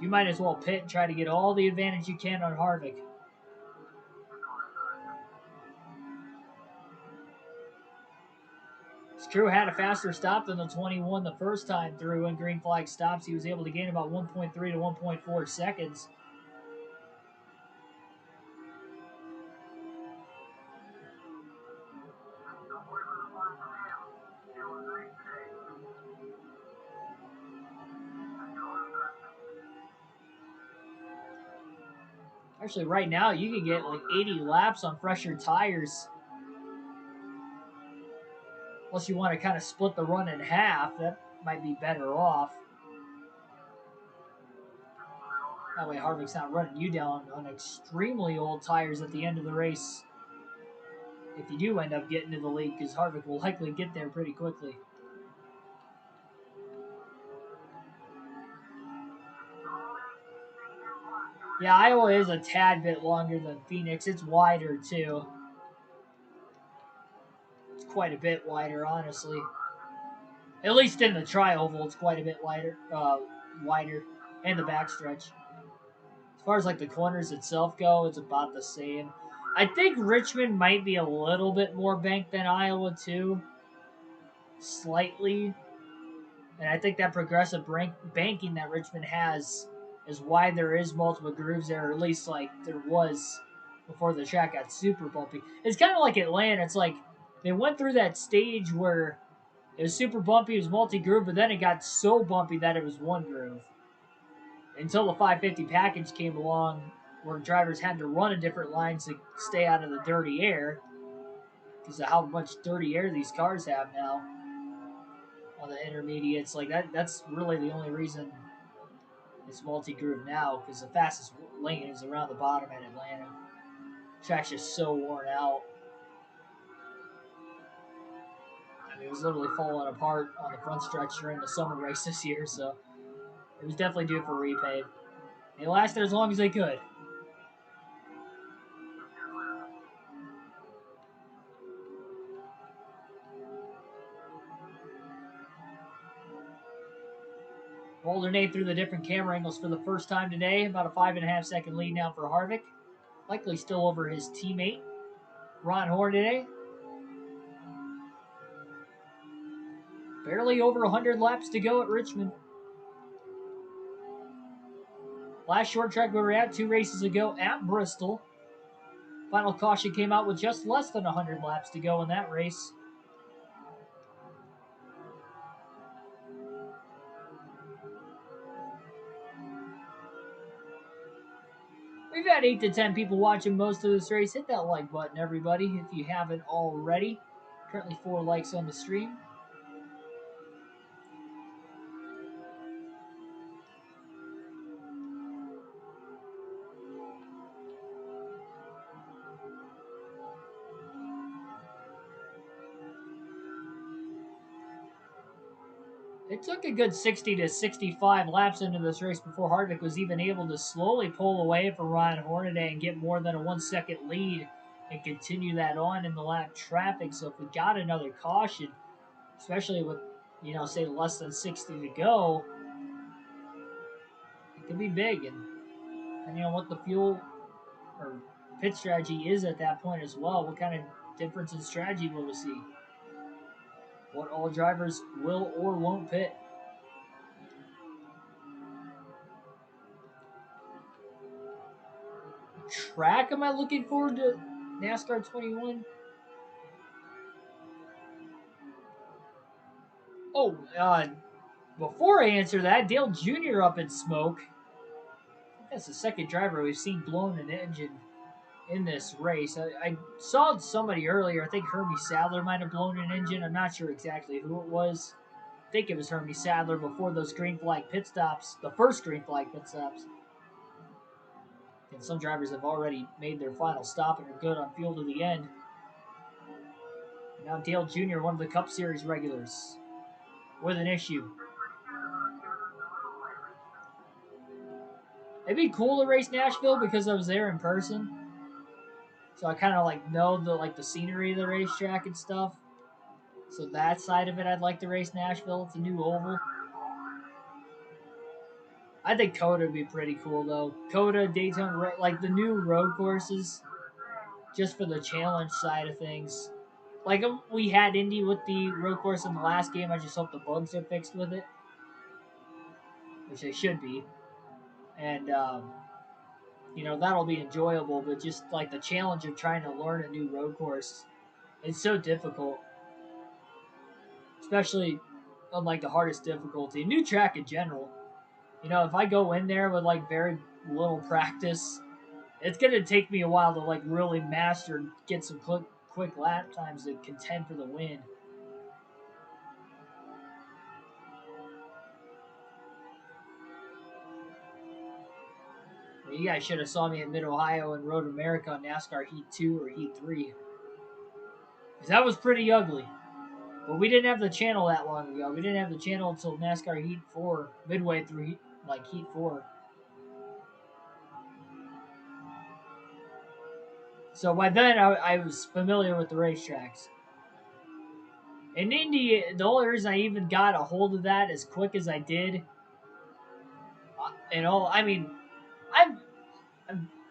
you might as well pit and try to get all the advantage you can on Harvick. His crew had a faster stop than the 21 the first time through in green flag stops. He was able to gain about 1.3 to 1.4 seconds. Actually, right now, you can get like 80 laps on fresher tires. Unless you want to kind of split the run in half, that might be better off. That way Harvick's not running you down on extremely old tires at the end of the race. If you do end up getting to the lead, because Harvick will likely get there pretty quickly. Yeah, Iowa is a tad bit longer than Phoenix. It's wider, too. It's quite a bit wider, honestly. At least in the tri-oval, it's quite a bit wider. And the backstretch. As far as like the corners itself go, it's about the same. I think Richmond might be a little bit more banked than Iowa too, slightly. And I think that progressive banking that Richmond has is why there is multiple grooves there, or at least like there was before the track got super bumpy. It's kind of like Atlanta. It's like they went through that stage where it was super bumpy, it was multi-groove, but then it got so bumpy that it was one groove. Until the 550 package came along, where drivers had to run in different lines to stay out of the dirty air, because of how much dirty air these cars have now on the intermediates. Like that's really the only reason it's multi-groove now, because the fastest lane is around the bottom at Atlanta. The track's just so worn out. I mean, it was literally falling apart on the front stretch during the summer race this year, so it was definitely due for repave. They lasted as long as they could. Alternate through the different camera angles for the first time today. About a 5.5 second lead now for Harvick. Likely still over his teammate, Ron Hornaday. Barely over 100 laps to go at Richmond. Last short track we were at 2 races ago at Bristol. Final caution came out with just less than 100 laps to go in that race. We've had 8 to 10 people watching most of this race. Hit that like button, everybody, if you haven't already. Currently 4 likes on the stream. It took a good 60 to 65 laps into this race before Harvick was even able to slowly pull away from Ryan Hornaday and get more than a 1 second lead and continue that on in the lap traffic. So if we got another caution, especially with say less than 60 to go, it could be big. And depending on what the fuel or pit strategy is at that point as well, what kind of difference in strategy will we see? What all drivers will or won't pit. Track am I looking forward to NASCAR 21? Oh, before I answer that, Dale Jr. up in smoke. That's the second driver we've seen blowing an engine in this race. I saw somebody earlier, I think Hermie Sadler might have blown an engine. I'm not sure exactly who it was. I think it was Hermie Sadler before those green flag pit stops, the first green flag pit stops. And some drivers have already made their final stop and are good on fuel to the end. Now Dale Jr., one of the Cup Series regulars, with an issue. It'd be cool to race Nashville because I was there in person. So I kind of know the scenery of the racetrack and stuff. So that side of it, I'd like to race Nashville. It's a new oval. I think Coda would be pretty cool though. Coda, Daytona, like the new road courses, just for the challenge side of things. Like we had Indy with the road course in the last game. I just hope the bugs are fixed with it, which they should be. And that'll be enjoyable. But just like the challenge of trying to learn a new road course, it's so difficult, especially on the hardest difficulty. New track in general. If I go in there with very little practice, it's gonna take me a while to really master and get some quick lap times to contend for the win. You guys should have saw me at Mid Ohio and Road America on NASCAR Heat 2 or Heat 3. Because that was pretty ugly. But we didn't have the channel that long ago. We didn't have the channel until NASCAR Heat 4, midway through Heat 4. So by then, I was familiar with the racetracks. In Indy, the only reason I even got a hold of that as quick as I did, I'm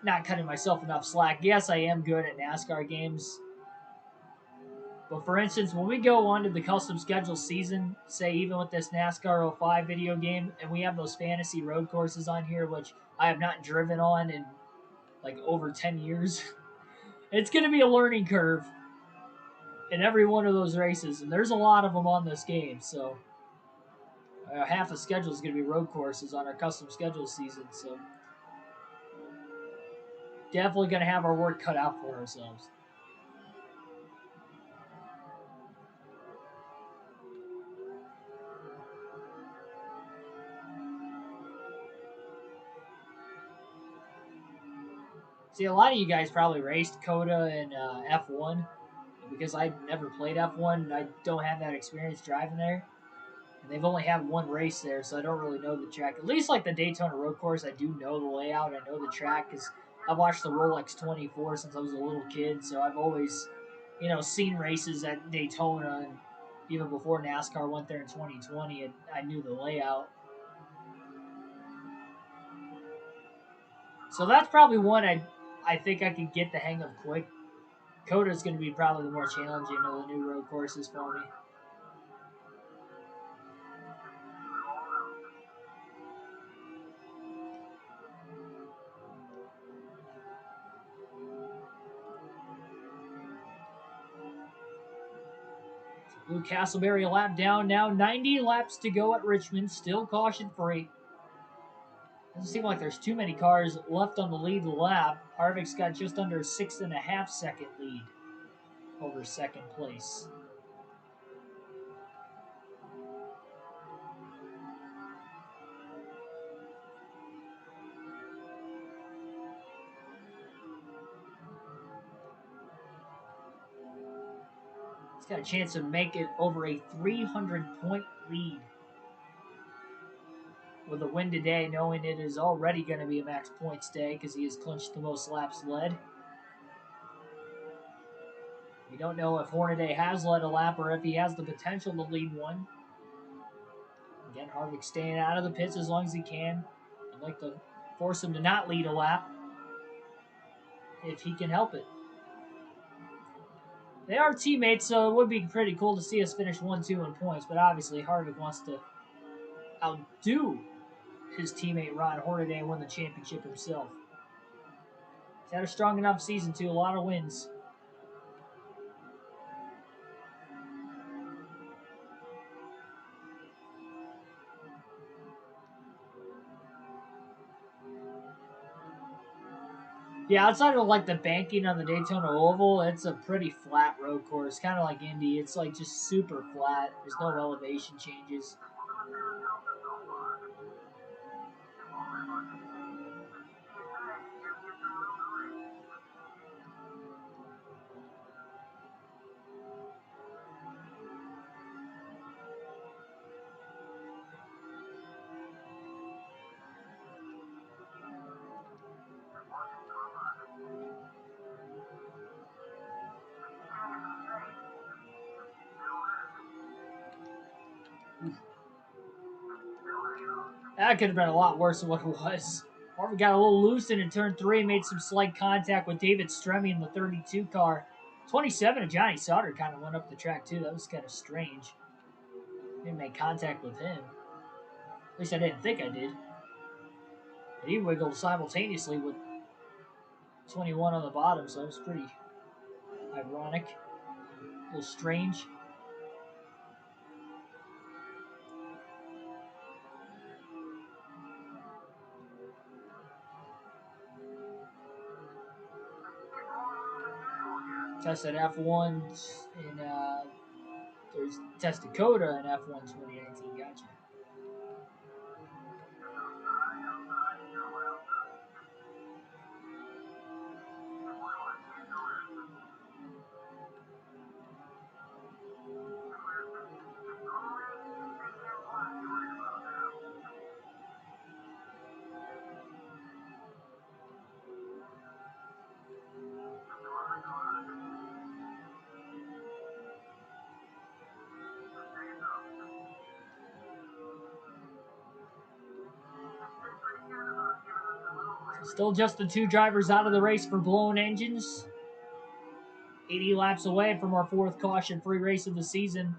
not cutting myself enough slack. Yes, I am good at NASCAR games. But for instance, when we go on to the custom schedule season, say even with this NASCAR 05 video game, and we have those fantasy road courses on here, which I have not driven on in over 10 years, it's going to be a learning curve in every one of those races. And there's a lot of them on this game, so half the schedule is going to be road courses on our custom schedule season. So definitely going to have our work cut out for ourselves. See, a lot of you guys probably raced Coda and F1 because I never played F1. I don't have that experience driving there. And they've only had one race there, so I don't really know the track. At least the Daytona road course, I do know the layout. I know the track because I've watched the Rolex 24 since I was a little kid, so I've always, seen races at Daytona. And even before NASCAR went there in 2020, I knew the layout. So that's probably one I think I could get the hang of quick. Coda is going to be probably the more challenging of the new road courses for me. Blue Castleberry a lap down now. 90 laps to go at Richmond. Still caution free. Doesn't seem like there's too many cars left on the lead lap. Harvick's got just under a 6.5 second lead over second place. He's got a chance to make it over a 300-point lead with a win today, knowing it is already going to be a max points day because he has clinched the most laps led. We don't know if Hornaday has led a lap or if he has the potential to lead one. Again, Harvick staying out of the pits as long as he can. I'd like to force him to not lead a lap if he can help it. They are teammates, so it would be pretty cool to see us finish 1-2 in points, but obviously Harvick wants to outdo his teammate Ron Hornaday and win the championship himself. He's had a strong enough season, too. A lot of wins. Yeah, outside of like the banking on the Daytona Oval, it's a pretty flat road course, kind of like Indy. It's like just super flat. There's no elevation changes. That could have been a lot worse than what it was. Harvick got a little loose in turn 3, made some slight contact with David Stremme in the 32 car. 27 and Johnny Sauter kind of went up the track too. That was kind of strange. Didn't make contact with him. At least I didn't think I did. But he wiggled simultaneously with 21 on the bottom, so it was pretty ironic. A little strange. Tested F1 in there's Test Dakota in F1 2019. Gotcha. Still just the 2 drivers out of the race for blown engines. 80 laps away from our 4th caution-free race of the season.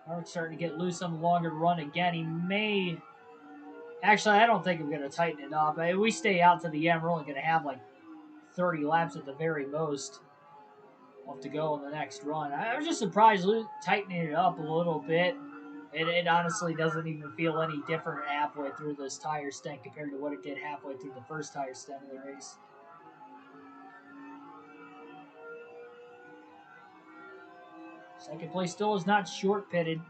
Harvick's starting to get loose on the longer run again. He may... Actually, I don't think I'm going to tighten it up. If we stay out to the end, we're only going to have like 30 laps at the very most. We'll have to go on the next run. I was just surprised tightening it up a little bit. It honestly doesn't even feel any different halfway through this tire stint compared to what it did halfway through the first tire stint of the race. Second place still is not short pitted.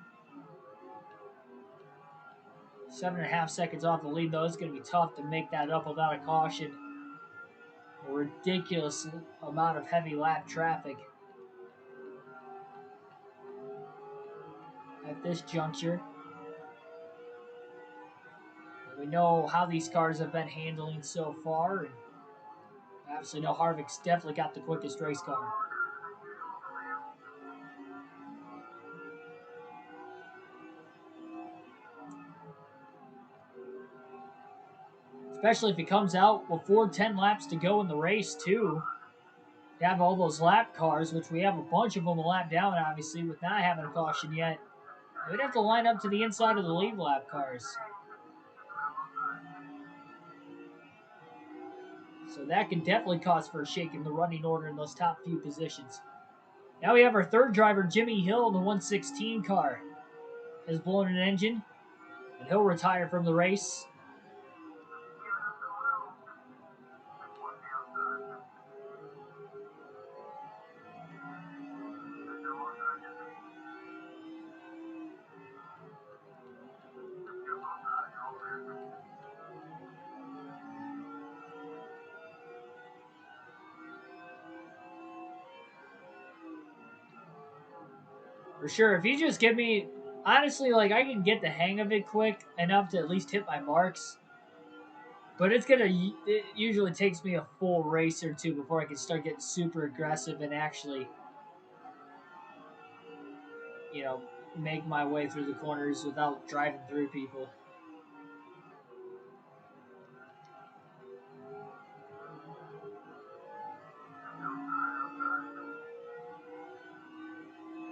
7.5 seconds off the lead, though. It's going to be tough to make that up without a caution. A ridiculous amount of heavy lap traffic at this juncture. We know how these cars have been handling so far, and obviously know Harvick's definitely got the quickest race car. Especially if he comes out before 10 laps to go in the race, too. You have all those lap cars, which we have a bunch of them a lap down, obviously, with not having a caution yet. We'd have to line up to the inside of the lead lap cars. So that can definitely cause for a shake in the running order in those top few positions. Now we have our 3rd driver, Jimmy Hill, in the 116 car. Has blown an engine, and he'll retire from the race. For sure, if you just give me... Honestly, like, I can get the hang of it quick enough to at least hit my marks. But it usually takes me a full race or 2 before I can start getting super aggressive and actually, you know, make my way through the corners without driving through people.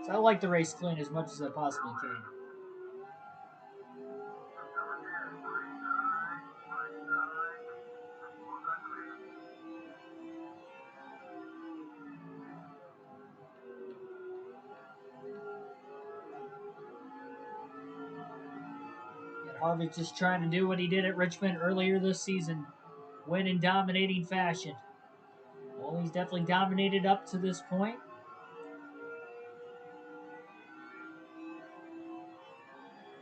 So I like the race clean as much as I possibly can. And Harvick just trying to do what he did at Richmond earlier this season. Win in dominating fashion. Well, he's definitely dominated up to this point.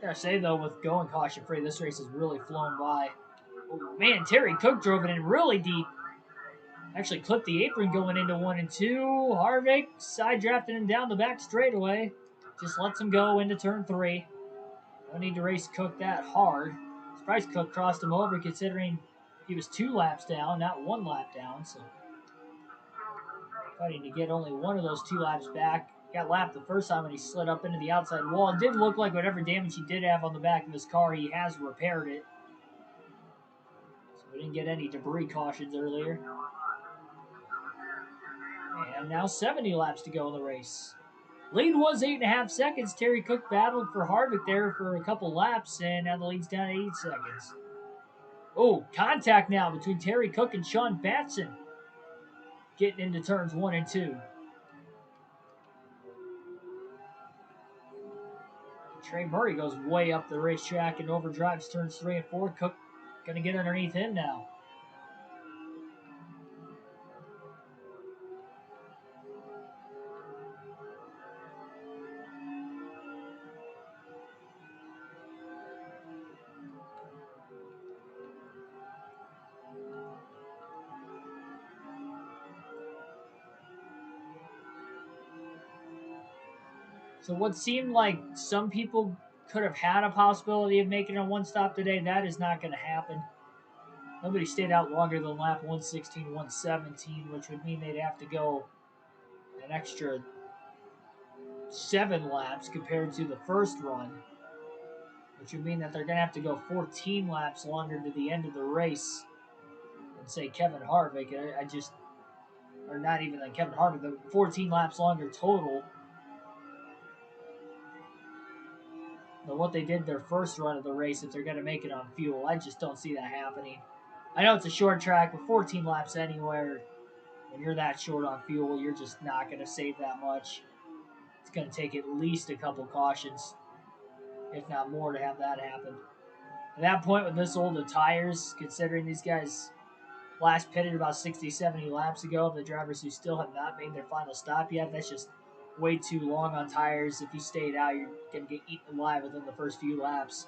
Gotta say, though, with going caution free, this race has really flown by. Oh, man, Terry Cook drove it in really deep. Actually clipped the apron going into 1 and 2. Harvick side drafting him down the back straightaway. Just lets him go into turn 3. Don't need to race Cook that hard. Surprised Cook crossed him over considering he was 2 laps down, not 1 lap down. So fighting to get only one of those 2 laps back. Got lapped the first time when he slid up into the outside wall. It did look like whatever damage he did have on the back of his car, he has repaired it. So we didn't get any debris cautions earlier. And now 70 laps to go in the race. Lead was 8.5 seconds. Terry Cook battled for Harvick there for a couple laps, and now the lead's down to 8 seconds. Oh, contact now between Terry Cook and Sean Batson. Getting into turns 1 and 2. Trey Murray goes way up the racetrack and overdrives turns 3 and 4. Cook going to get underneath him now. So what seemed like some people could have had a possibility of making a one stop today, that is not going to happen. Nobody stayed out longer than lap 116, 117, which would mean they'd have to go an extra 7 laps compared to the first run, which would mean that they're going to have to go 14 laps longer to the end of the race than, say, Kevin Harvick. Or not even than Kevin Harvick, the 14 laps longer total than what they did their first run of the race if they're going to make it on fuel. I just don't see that happening. I know it's a short track, but 14 laps anywhere, when you're that short on fuel, you're just not going to save that much. It's going to take at least a couple cautions, if not more, to have that happen. At that point, with this old of tires, considering these guys last pitted about 60, 70 laps ago, of the drivers who still have not made their final stop yet, that's just way too long on tires. If you stayed out, you're going to get eaten alive within the first few laps.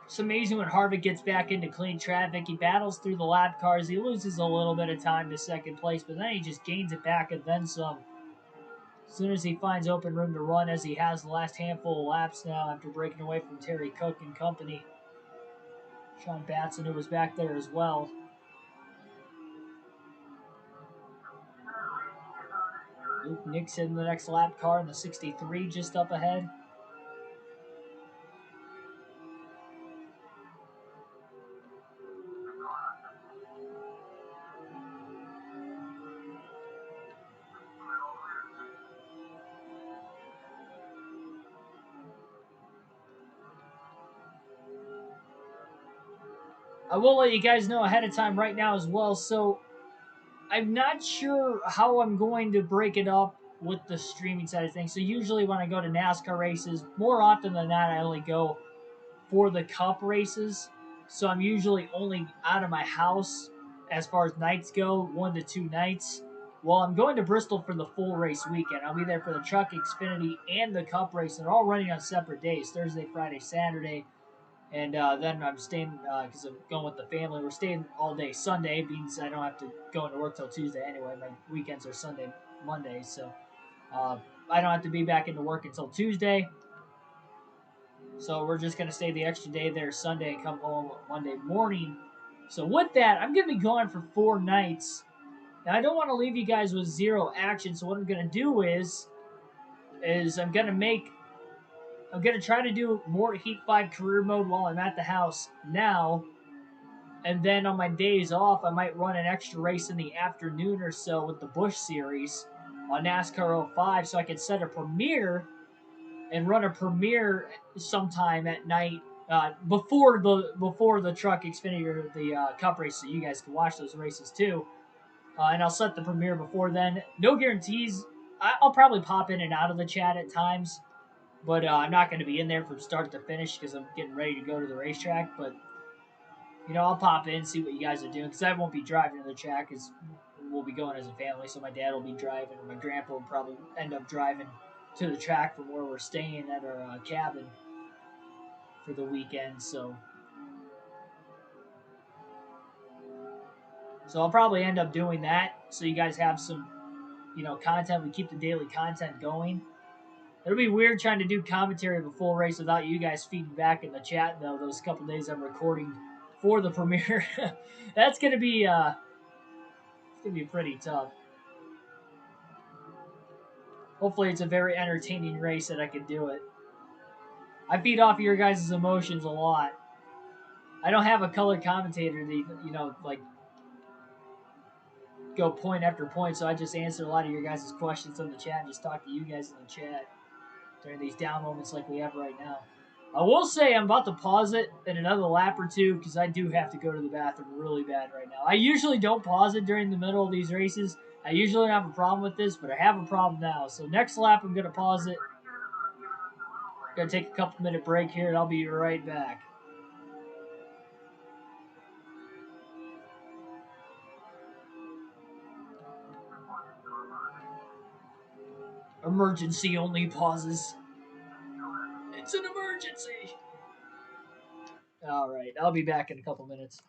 It's amazing when Harvick gets back into clean traffic. He battles through the lap cars. He loses a little bit of time to second place, but then he just gains it back and then some. As soon as he finds open room to run, as he has the last handful of laps now after breaking away from Terry Cook and company. Sean Batson, who was back there as well. Luke Nixon, the next lap car in the 63, just up ahead. I will let you guys know ahead of time right now as well. So I'm not sure how I'm going to break it up with the streaming side of things. So usually when I go to NASCAR races, more often than not, I only go for the Cup races. So I'm usually only out of my house as far as nights go, 1 to 2 nights. Well, I'm going to Bristol for the full race weekend. I'll be there for the Truck Xfinity and the Cup race. They're all running on separate days: Thursday, Friday, Saturday. And then I'm staying because I'm going with the family. We're staying all day Sunday, means I don't have to go into work till Tuesday anyway. My weekends are Sunday, Monday, so I don't have to be back into work until Tuesday. So we're just gonna stay the extra day there Sunday and come home Monday morning. So with that, I'm gonna be gone for 4 nights. Now I don't want to leave you guys with zero action. So what I'm gonna do is I'm gonna try to do more Heat 5 career mode while I'm at the house now. And then on my days off, I might run an extra race in the afternoon or so with the Busch series on NASCAR 05, so I can set a premiere and run a premiere sometime at night before the Truck Xfinity or the Cup race, so you guys can watch those races too. And I'll set the premiere before then. No guarantees. I'll probably pop in and out of the chat at times, but I'm not going to be in there from start to finish because I'm getting ready to go to the racetrack. But I'll pop in, see what you guys are doing, because I won't be driving to the track, because we'll be going as a family, so my dad will be driving, or my grandpa will probably end up driving to the track from where we're staying at our cabin for the weekend, so I'll probably end up doing that, so you guys have some, content. We keep the daily content going. It'll be weird trying to do commentary of a full race without you guys feeding back in the chat, though, those couple days I'm recording for the premiere. That's going to be... it's going to be pretty tough. Hopefully it's a very entertaining race that I can do it. I feed off your guys' emotions a lot. I don't have a color commentator to, like, go point after point, so I just answer a lot of your guys' questions in the chat and just talk to you guys in the chat during these down moments like we have right now. I will say I'm about to pause it in another lap or two because I do have to go to the bathroom really bad right now. I usually don't pause it during the middle of these races. I usually don't have a problem with this, but I have a problem now. So next lap I'm going to pause it. Gonna take a couple minute break here and I'll be right back. Emergency only pauses. It's an emergency. Alright, I'll be back in a couple minutes.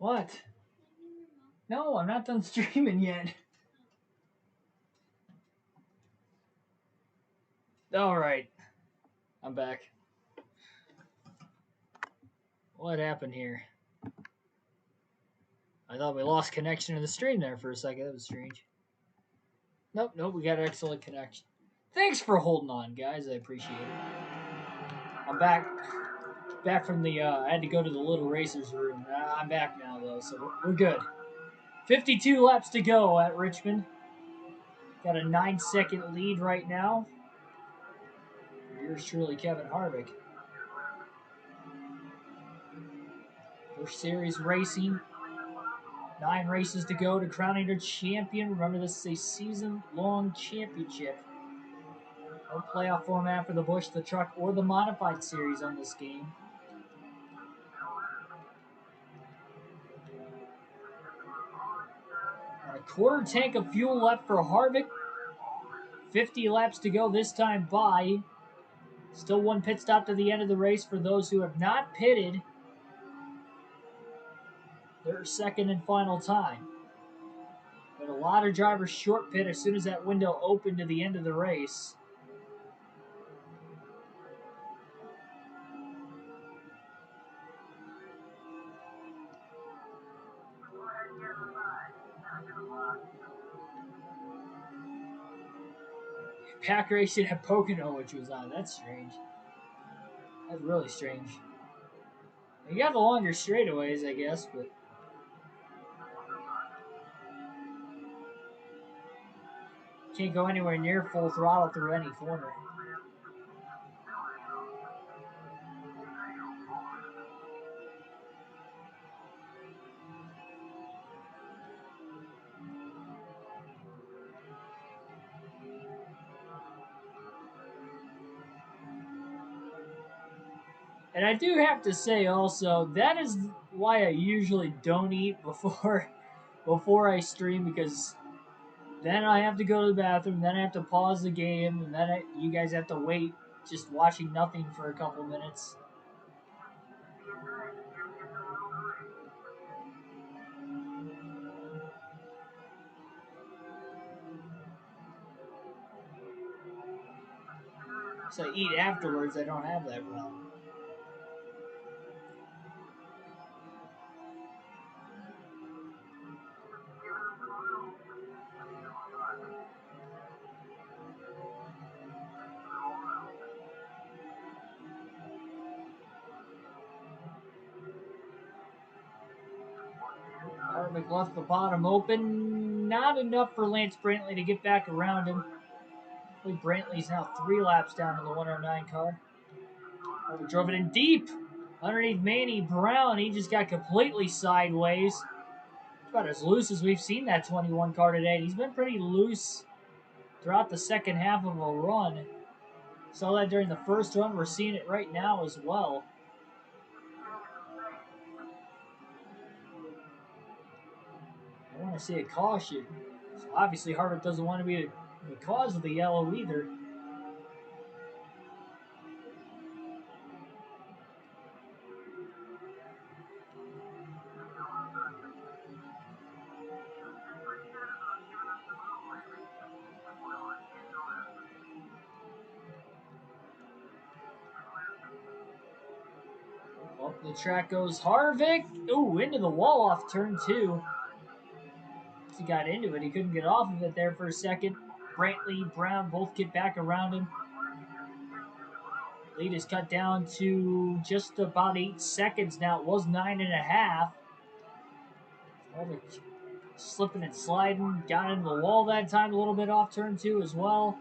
What? No, I'm not done streaming yet. Alright. I'm back. What happened here? I thought we lost connection to the stream there for a second. That was strange. Nope, we got excellent connection. Thanks for holding on, guys. I appreciate it. I'm back. Back from the, I had to go to the Little Racers room. I'm back now, though, so we're good. 52 laps to go at Richmond. Got a 9-second lead right now. Yours truly, Kevin Harvick. Busch Series Racing. 9 races to go to crowning a champion. Remember, this is a season-long championship. No playoff format for the Busch, the Truck, or the Modified Series on this game. A quarter tank of fuel left for Harvick. 50 laps to go this time by. Still one pit stop to the end of the race for those who have not pitted. Their second and final time. But a lot of drivers short pit as soon as that window opened to the end of the race. Pack racing at Pocono, which was on. That's strange. That's really strange. You got the longer straightaways, I guess, but can't go anywhere near full throttle through any corner. And I do have to say also, that is why I usually don't eat before I stream, because then I have to go to the bathroom, then I have to pause the game, and then you guys have to wait just watching nothing for a couple minutes. So I eat afterwards, I don't have that problem. Harvick left the bottom open. Not enough for Lance Brantley to get back around him. Brantley's now 3 laps down in the 109 car. Harvick drove it in deep. Underneath Manny Brown, he just got completely sideways. It's about as loose as we've seen that 21 car today. He's been pretty loose throughout the second half of a run. Saw that during the first run. We're seeing it right now as well. I want to see a caution. So obviously, Harvick doesn't want to be the cause of the yellow either. Up the track goes Harvick. Ooh, into the wall off turn 2. He got into it. He couldn't get off of it there for a second. Brantley, Brown both get back around him. Lead is cut down to just about 8 seconds now. It was 9.5. Harvick slipping and sliding. Got into the wall that time a little bit off turn 2 as well.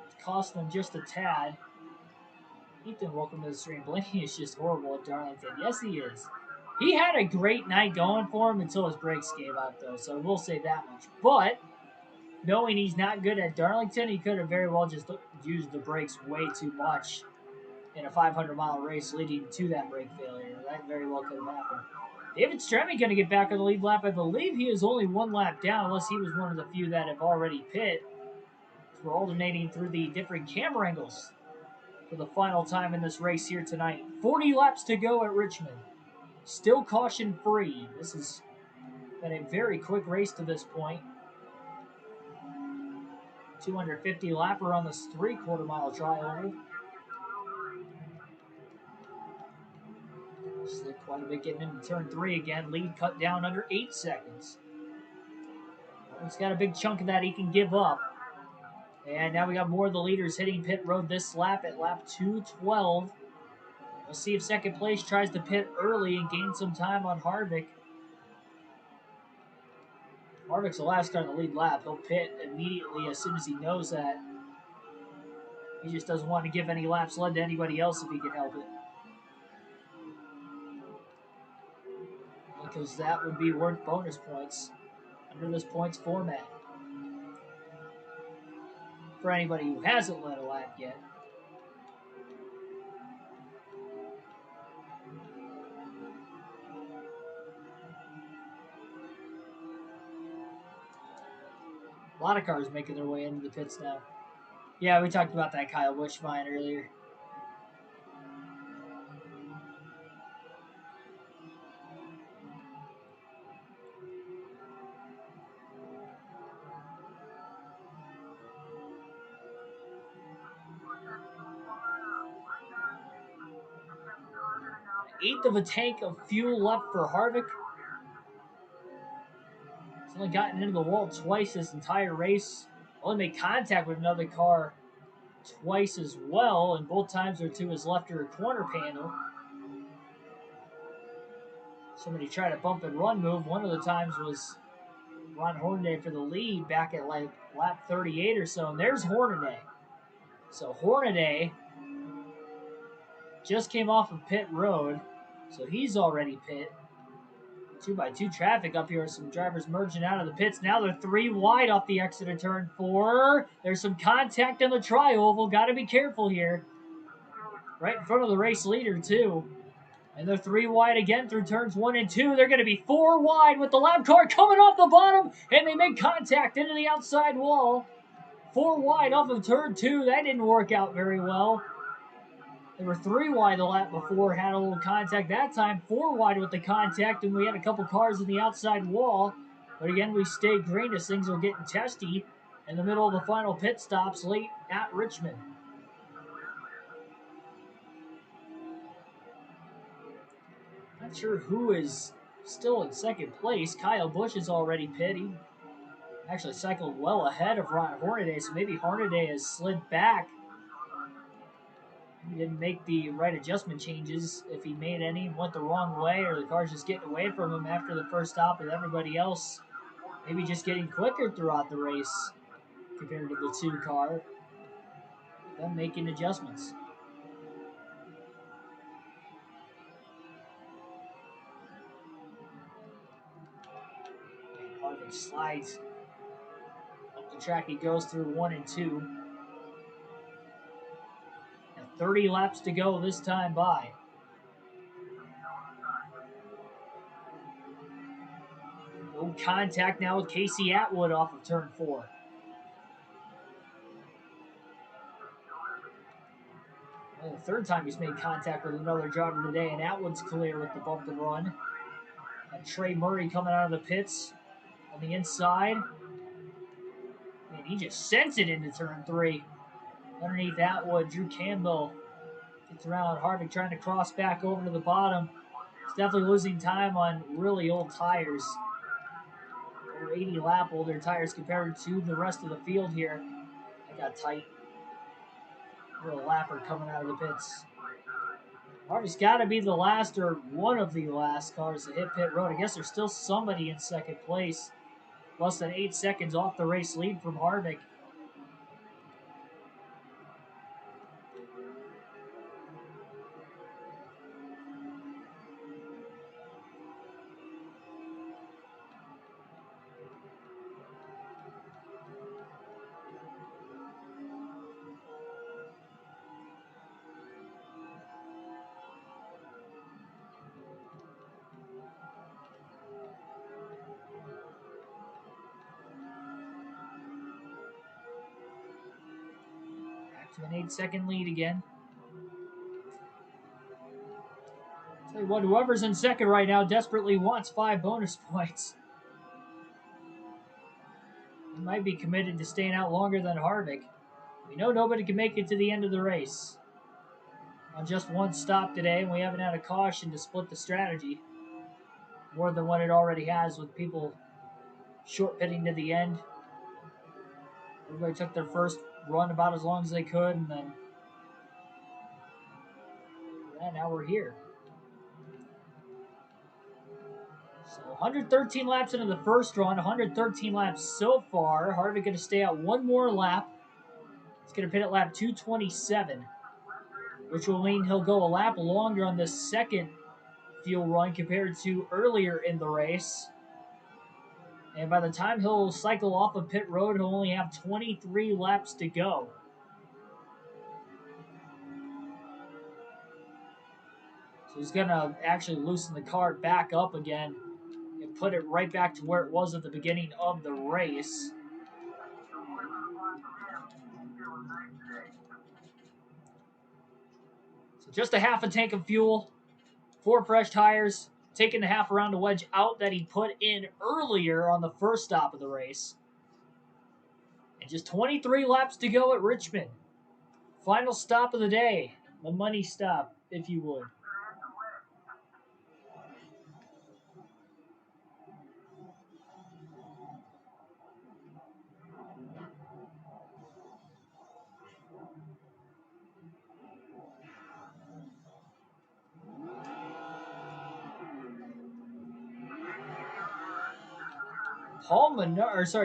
It's cost them just a tad. Ethan, welcome to the stream. Blaney is just horrible at Darlington. Yes, he is. He had a great night going for him until his brakes gave out, though, so we'll say that much. But knowing he's not good at Darlington, he could have very well just used the brakes way too much in a 500-mile race leading to that brake failure. That very well could have happened. David Stremme going to get back on the lead lap. I believe he is only 1 lap down, unless he was one of the few that have already pit. We're alternating through the different camera angles for the final time in this race here tonight. 40 laps to go at Richmond. Still caution free. This has been a very quick race to this point. 250 lapper on this 3/4 mile trioval. Slid quite a bit getting into turn 3 again. Lead cut down under 8 seconds. He's got a big chunk of that he can give up. And now we got more of the leaders hitting pit road this lap at lap 212. We'll see if second place tries to pit early and gain some time on Harvick. Harvick's the last car in the lead lap. He'll pit immediately as soon as he knows that. He just doesn't want to give any laps led to anybody else if he can help it. Because that would be worth bonus points under this points format. For anybody who hasn't led a lap yet. A lot of cars making their way into the pits now. Yeah, we talked about that Kyle Busch fine earlier. Eighth of a tank of fuel left for Harvick. He's only gotten into the wall twice this entire race. Only made contact with another car twice as well, and both times are to his left rear corner panel. Somebody tried a bump and run move. One of the times was Ron Hornaday for the lead back at like lap 38 or so, and there's Hornaday. So Hornaday just came off of pit road, so he's already pit. 2x2 traffic up here. Some drivers merging out of the pits. Now they're 3 wide off the exit of turn 4. There's some contact in the tri-oval. Got to be careful here. Right in front of the race leader, too. And they're 3 wide again through turns 1 and 2. They're going to be 4 wide with the lap car coming off the bottom. And they make contact into the outside wall. 4 wide off of turn 2. That didn't work out very well. They were 3 wide the lap before, had a little contact that time, 4 wide with the contact, and we had a couple cars in the outside wall. But again, we stayed green as things were getting testy in the middle of the final pit stops late at Richmond. Not sure who is still in second place. Kyle Busch is already pit. He actually cycled well ahead of Ron Hornaday, so maybe Hornaday has slid back. He didn't make the right adjustment changes. If he made any, went the wrong way, or the car's just getting away from him after the first stop with everybody else. Maybe just getting quicker throughout the race compared to the 2 car. Them making adjustments. And Harvick slides up the track. He goes through 1 and 2. And 30 laps to go this time by. No contact now with Casey Atwood off of turn 4. Well, the 3rd time he's made contact with another driver today, and Atwood's clear with the bump and run. And Trey Murray coming out of the pits on the inside. Man, he just sends it into turn 3. Underneath Atwood, Drew Campbell gets around Harvick trying to cross back over to the bottom. He's definitely losing time on really old tires. Over 80 lap older tires compared to the rest of the field here. That got tight. Real lapper coming out of the pits. Harvick's got to be the last or one of the last cars to hit pit road. I guess there's still somebody in second place. Less than 8 seconds off the race lead from Harvick. To an 8-second lead again. Tell you what, whoever's in second right now desperately wants 5 bonus points. He might be committed to staying out longer than Harvick. We know nobody can make it to the end of the race on just one stop today, and we haven't had a caution to split the strategy more than what it already has with people short pitting to the end. Everybody took their first run about as long as they could, and then now we're here. So 113 laps into the first run, 113 laps so far. Harvick going to stay out one more lap. He's going to pit at lap 227, which will mean he'll go a lap longer on the second fuel run compared to earlier in the race. And by the time he'll cycle off of pit road, he'll only have 23 laps to go. So he's going to actually loosen the car back up again and put it right back to where it was at the beginning of the race. So just a half a tank of fuel, 4 fresh tires, taking the half around to wedge out that he put in earlier on the first stop of the race. And just 23 laps to go at Richmond. Final stop of the day. The money stop, if you would.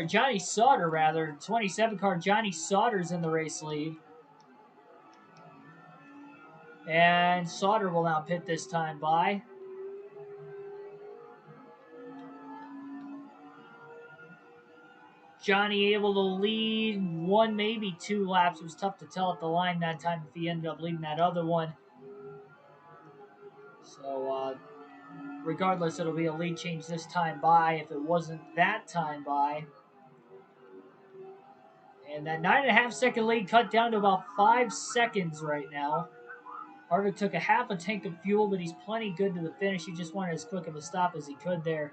Johnny Sauter, rather. 27 car Johnny Sauter's in the race lead. And Sauter will now pit this time by. Johnny able to lead 1, maybe 2 laps. It was tough to tell at the line that time if he ended up leading that other one. So, regardless, it'll be a lead change this time by if it wasn't that time by. And that 9.5 second lead cut down to about 5 seconds right now. Harvick took a half a tank of fuel, but he's plenty good to the finish. He just wanted as quick of a stop as he could there.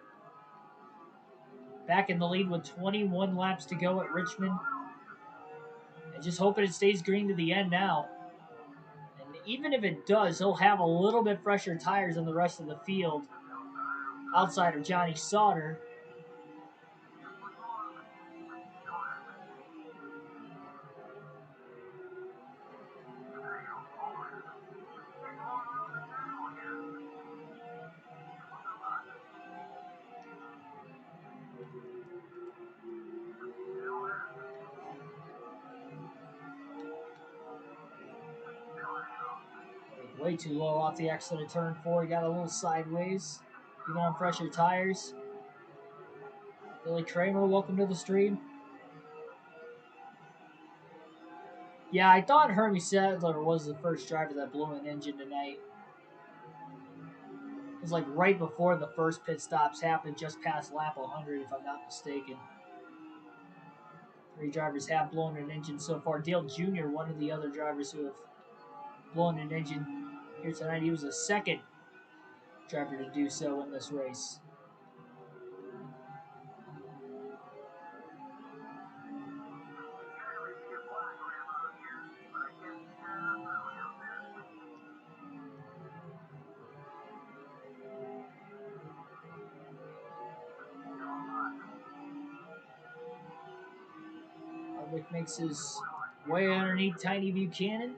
Back in the lead with 21 laps to go at Richmond. And just hoping it stays green to the end now. And even if it does, he'll have a little bit fresher tires than the rest of the field outside of Johnny Sauter. Way too low off the exit of turn 4. He got a little sideways, even on fresher tires. Billy Kramer, welcome to the stream. Yeah, I thought Hermie Sadler was the first driver that blew an engine tonight. It was like right before the first pit stops happened, just past lap 100, if I'm not mistaken. 3 drivers have blown an engine so far. Dale Jr., one of the other drivers who have blown an engine here tonight. He was the second driver to do so in this race. Harvick makes his way underneath Tiny Buchanan.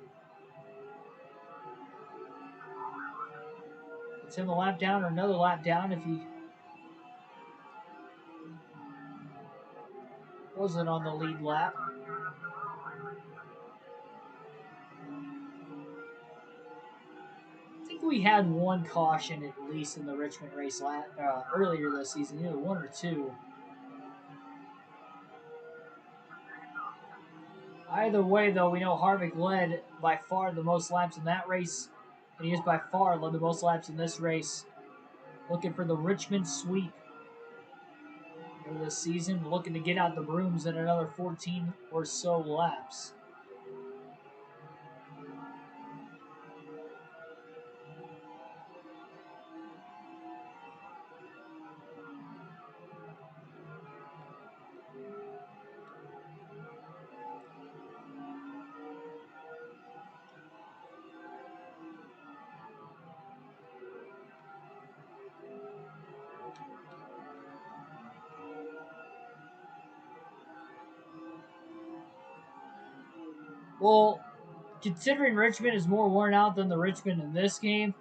It's him a lap down or another lap down if he wasn't on the lead lap. I think we had one caution at least in the Richmond race earlier this season, either 1 or 2. Either way, though, we know Harvick led by far the most laps in that race, and he has by far led the most laps in this race. Looking for the Richmond sweep for this season, looking to get out the brooms in another 14 or so laps. Well, considering Richmond is more worn out than the Richmond in this game,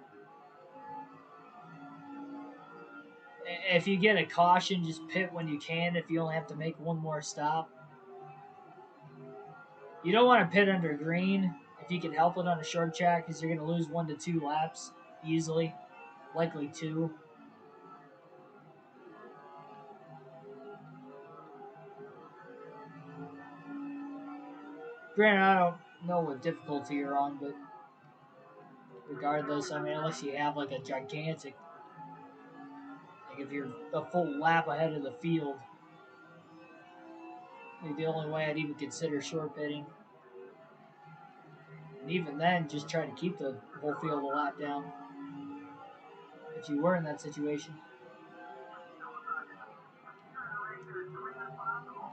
if you get a caution, just pit when you can if you only have to make one more stop. You don't want to pit under green if you can help it on a short track because you're going to lose 1 to 2 laps easily, likely 2. Granted, I don't know what difficulty you're on, but regardless, I mean, unless you have like a gigantic, like if you're a full lap ahead of the field, like the only way I'd even consider short pitting. And even then, just try to keep the whole field a lap down if you were in that situation.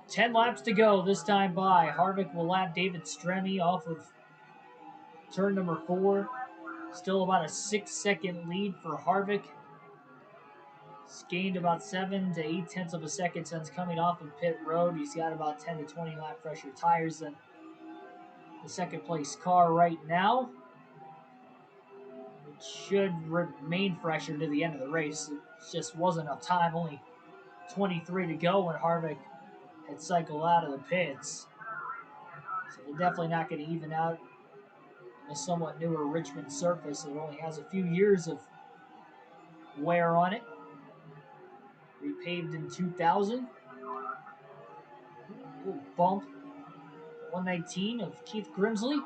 10 laps to go this time by. Harvick will lap David Stremme off of turn number 4. Still about a 6-second lead for Harvick. He's gained about 7 to 8 tenths of a second since coming off of pit road. He's got about 10 to 20 lap fresher tires than the second place car right now. It should remain fresher to the end of the race. It just wasn't enough time. Only 23 to go when Harvick had cycled out of the pits. So they're definitely not going to even out a somewhat newer Richmond surface. It only has a few years of wear on it. Repaved in 2000. Little bump. 119 of Keith Grimsley.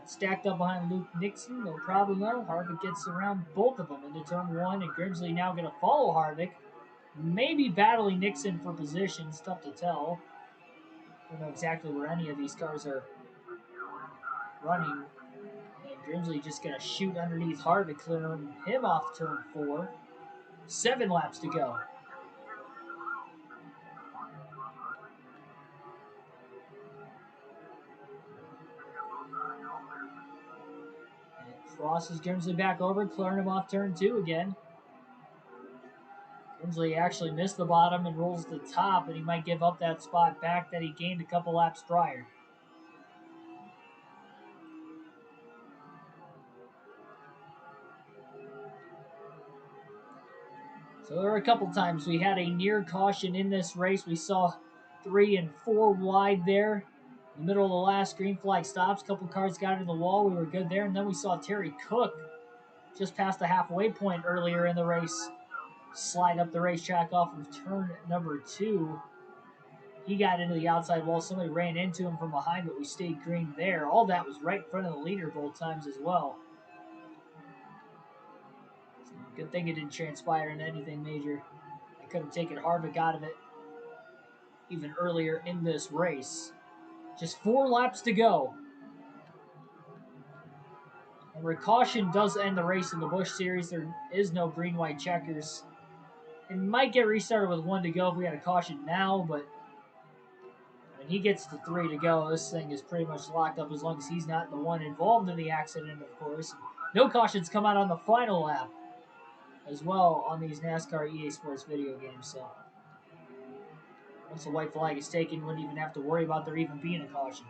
Stacked up behind Luke Nixon. No problem though. Harvick gets around both of them into turn 1, and Grimsley now going to follow Harvick. Maybe battling Nixon for position. It's tough to tell. Don't know exactly where any of these cars are running. And Grimsley just going to shoot underneath Harvick, clearing him off turn 4. 7 laps to go. And crosses Grimsley back over, clearing him off turn 2 again. Grimsley actually missed the bottom and rolls the top, and he might give up that spot back that he gained a couple laps prior. So there were a couple times we had a near caution in this race. We saw 3 and 4 wide there. In the middle of the last green flag stops, a couple cars got into the wall. We were good there. And then we saw Terry Cook just past the halfway point earlier in the race slide up the racetrack off of turn number 2. He got into the outside wall. Somebody ran into him from behind, but we stayed green there. All that was right in front of the leader both times as well. Good thing it didn't transpire into anything major. I could have taken Harvick out of it even earlier in this race. Just 4 laps to go. And caution does end the race in the Busch Series. There is no green-white checkers. It might get restarted with 1 to go if we had a caution now, but when he gets to 3 to go, this thing is pretty much locked up as long as he's not the one involved in the accident, of course. No cautions come out on the final lap as well on these NASCAR EA Sports video games, so once the white flag is taken, you wouldn't even have to worry about there even being a caution.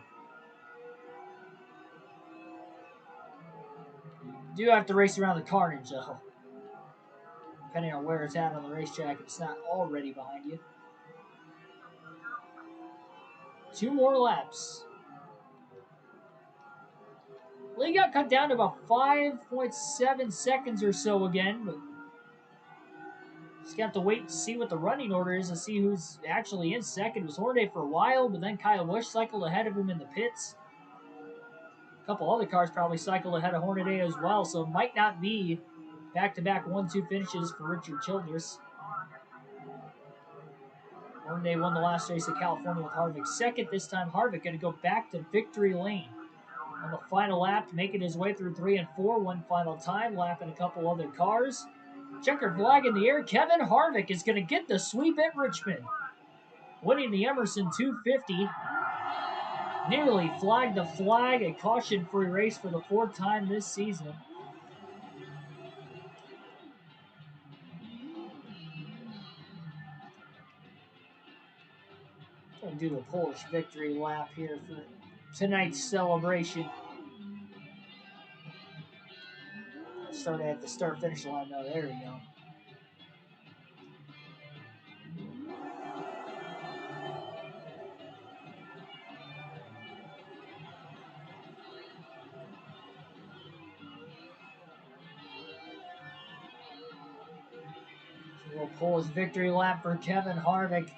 You do have to race around the carnage, though. Depending on where it's at on the racetrack, if it's not already behind you. 2 more laps. Well, he got cut down to about 5.7 seconds or so again, but just got to wait to see what the running order is to see who's actually in second. It was Hornaday for a while, but then Kyle Busch cycled ahead of him in the pits. A couple other cars probably cycled ahead of Hornaday as well, so it might not be back-to-back 1-2 finishes for Richard Childress. Hornaday won the last race at California with Harvick second. This time Harvick going to go back to victory lane on the final lap, making his way through 3 and 4 one final time, lapping a couple other cars. Checkered flag in the air. Kevin Harvick is going to get the sweep at Richmond, winning the Emerson 250. Nearly flagged the flag, a caution-free race for the 4th time this season. Going to do the Polish victory lap here for tonight's celebration. Started at the start-finish line. Oh, there we go. So we'll pull his victory lap for Kevin Harvick.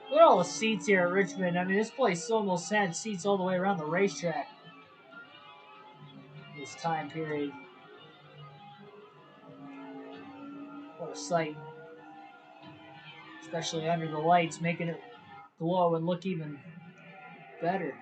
Look at all the seats here at Richmond. I mean, this place almost had seats all the way around the racetrack. This time period. What a sight. Especially under the lights, making it glow and look even better.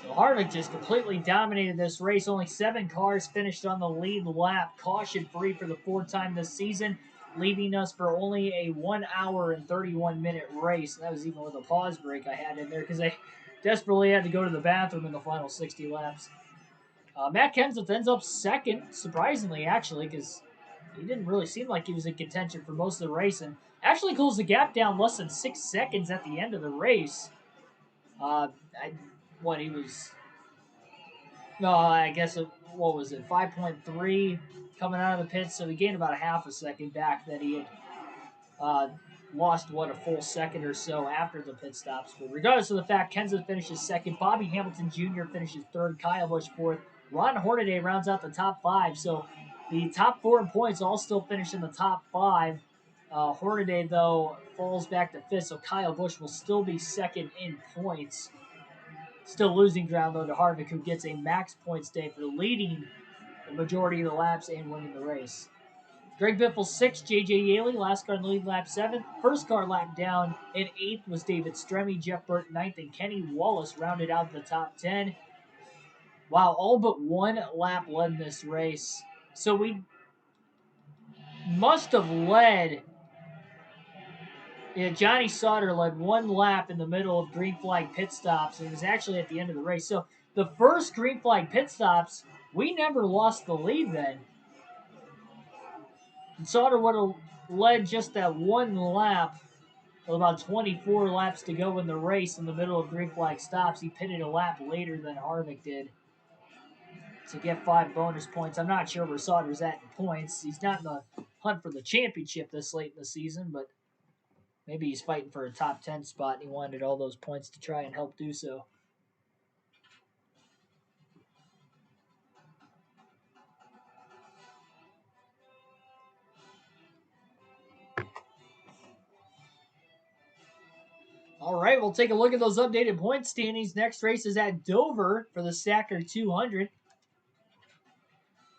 So Harvick just completely dominated this race. Only 7 cars finished on the lead lap, caution-free for the 4th time this season, leaving us for only a 1 hour and 31-minute race. And that was even with a pause break I had in there because I desperately had to go to the bathroom in the final 60 laps. Matt Kenseth ends up 2nd, surprisingly, actually, because he didn't really seem like he was in contention for most of the race, and actually closed the gap down less than 6 seconds at the end of the race. He was... No, I guess, what was it, 5.3 coming out of the pits, so he gained about a half a second back that he had lost, a full second or so after the pit stops. But regardless of the fact, Kenseth finishes 2nd, Bobby Hamilton Jr. finishes 3rd, Kyle Busch 4th, Ron Hornaday rounds out the top 5, so the top 4 in points all still finish in the top 5. Hornaday, though, falls back to 5th, so Kyle Busch will still be 2nd in points. Still losing ground, though, to Harvick, who gets a max points day for leading the majority of the laps and winning the race. Greg Biffle 6th, J.J. Yaley, last car in the lead lap 7th. First car lap down in 8th was David Stremme, Jeff Burke 9th, and Kenny Wallace rounded out the top 10. Wow, all but 1 lap led this race. So we must have led... Yeah, Johnny Sauter led 1 lap in the middle of green flag pit stops. It was actually at the end of the race. So the first green flag pit stops, we never lost the lead then. And Sauter would have led just that 1 lap with about 24 laps to go in the race in the middle of green flag stops. He pitted a lap later than Harvick did to get 5 bonus points. I'm not sure where Sauter's at in points. He's not in the hunt for the championship this late in the season, but maybe he's fighting for a top 10 spot and he wanted all those points to try and help do so. All right, we'll take a look at those updated point standings. Next race is at Dover for the Stacker 200.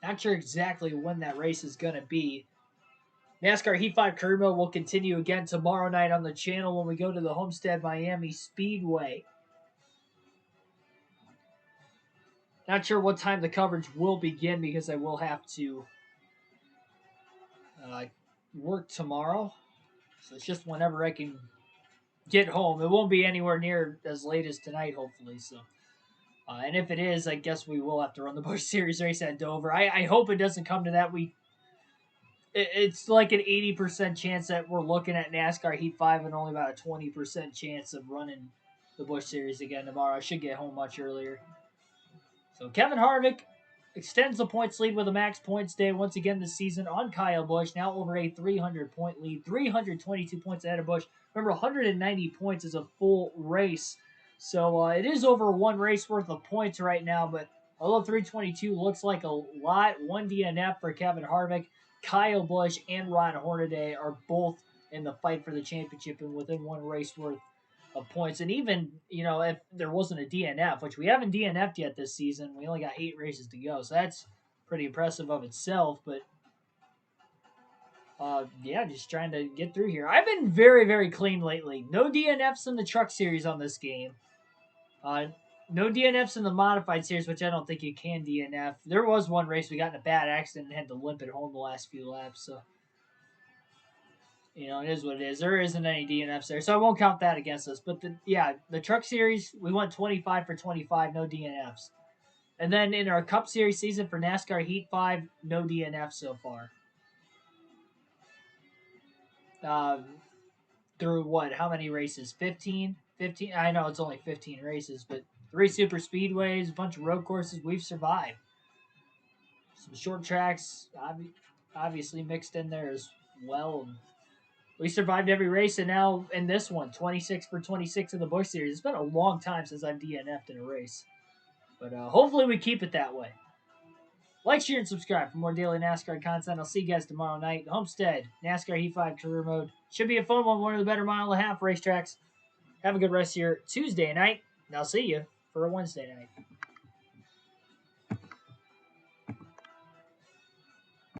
Not sure exactly when that race is going to be. NASCAR Heat 5 Career Mode will continue again tomorrow night on the channel when we go to the Homestead Miami Speedway. Not sure what time the coverage will begin because I will have to work tomorrow. So it's just whenever I can get home. It won't be anywhere near as late as tonight, hopefully. So, and if it is, I guess we will have to run the Busch Series race at Dover. I hope it doesn't come to that. It's like an 80% chance that we're looking at NASCAR Heat 5 and only about a 20% chance of running the Busch Series again tomorrow. I should get home much earlier. So Kevin Harvick extends the points lead with a max points day once again this season on Kyle Busch, now over a 300-point lead, 322 points ahead of Busch. Remember, 190 points is a full race. So it is over 1 race worth of points right now, but although 322 looks like a lot, 1 DNF for Kevin Harvick, Kyle Busch and Ron Hornaday are both in the fight for the championship and within 1 race worth of points. And even, if there wasn't a DNF, which we haven't DNF'd yet this season, we only got 8 races to go. So that's pretty impressive of itself. But, just trying to get through here. I've been very, very clean lately. No DNFs in the Truck Series on this game. No DNFs in the Modified Series, which I don't think you can DNF. There was 1 race we got in a bad accident and had to limp it home the last few laps. So, it is what it is. There isn't any DNFs there, so I won't count that against us. But the Truck Series, we went 25 for 25, no DNFs. And then in our Cup Series season for NASCAR Heat 5, no DNFs so far. through what? How many races? 15? 15? I know it's only 15 races, but 3 super speedways, a bunch of road courses. We've survived. Some short tracks, obviously mixed in there as well. We survived every race, and now in this one, 26 for 26 in the Busch Series. It's been a long time since I've DNF'd in a race, but hopefully we keep it that way. Like, share, and subscribe for more daily NASCAR content. I'll see you guys tomorrow night. Homestead, NASCAR Heat 5 Career Mode. Should be a fun one of the better mile and a half racetracks. Have a good rest of your Tuesday night, and I'll see you for a Wednesday night.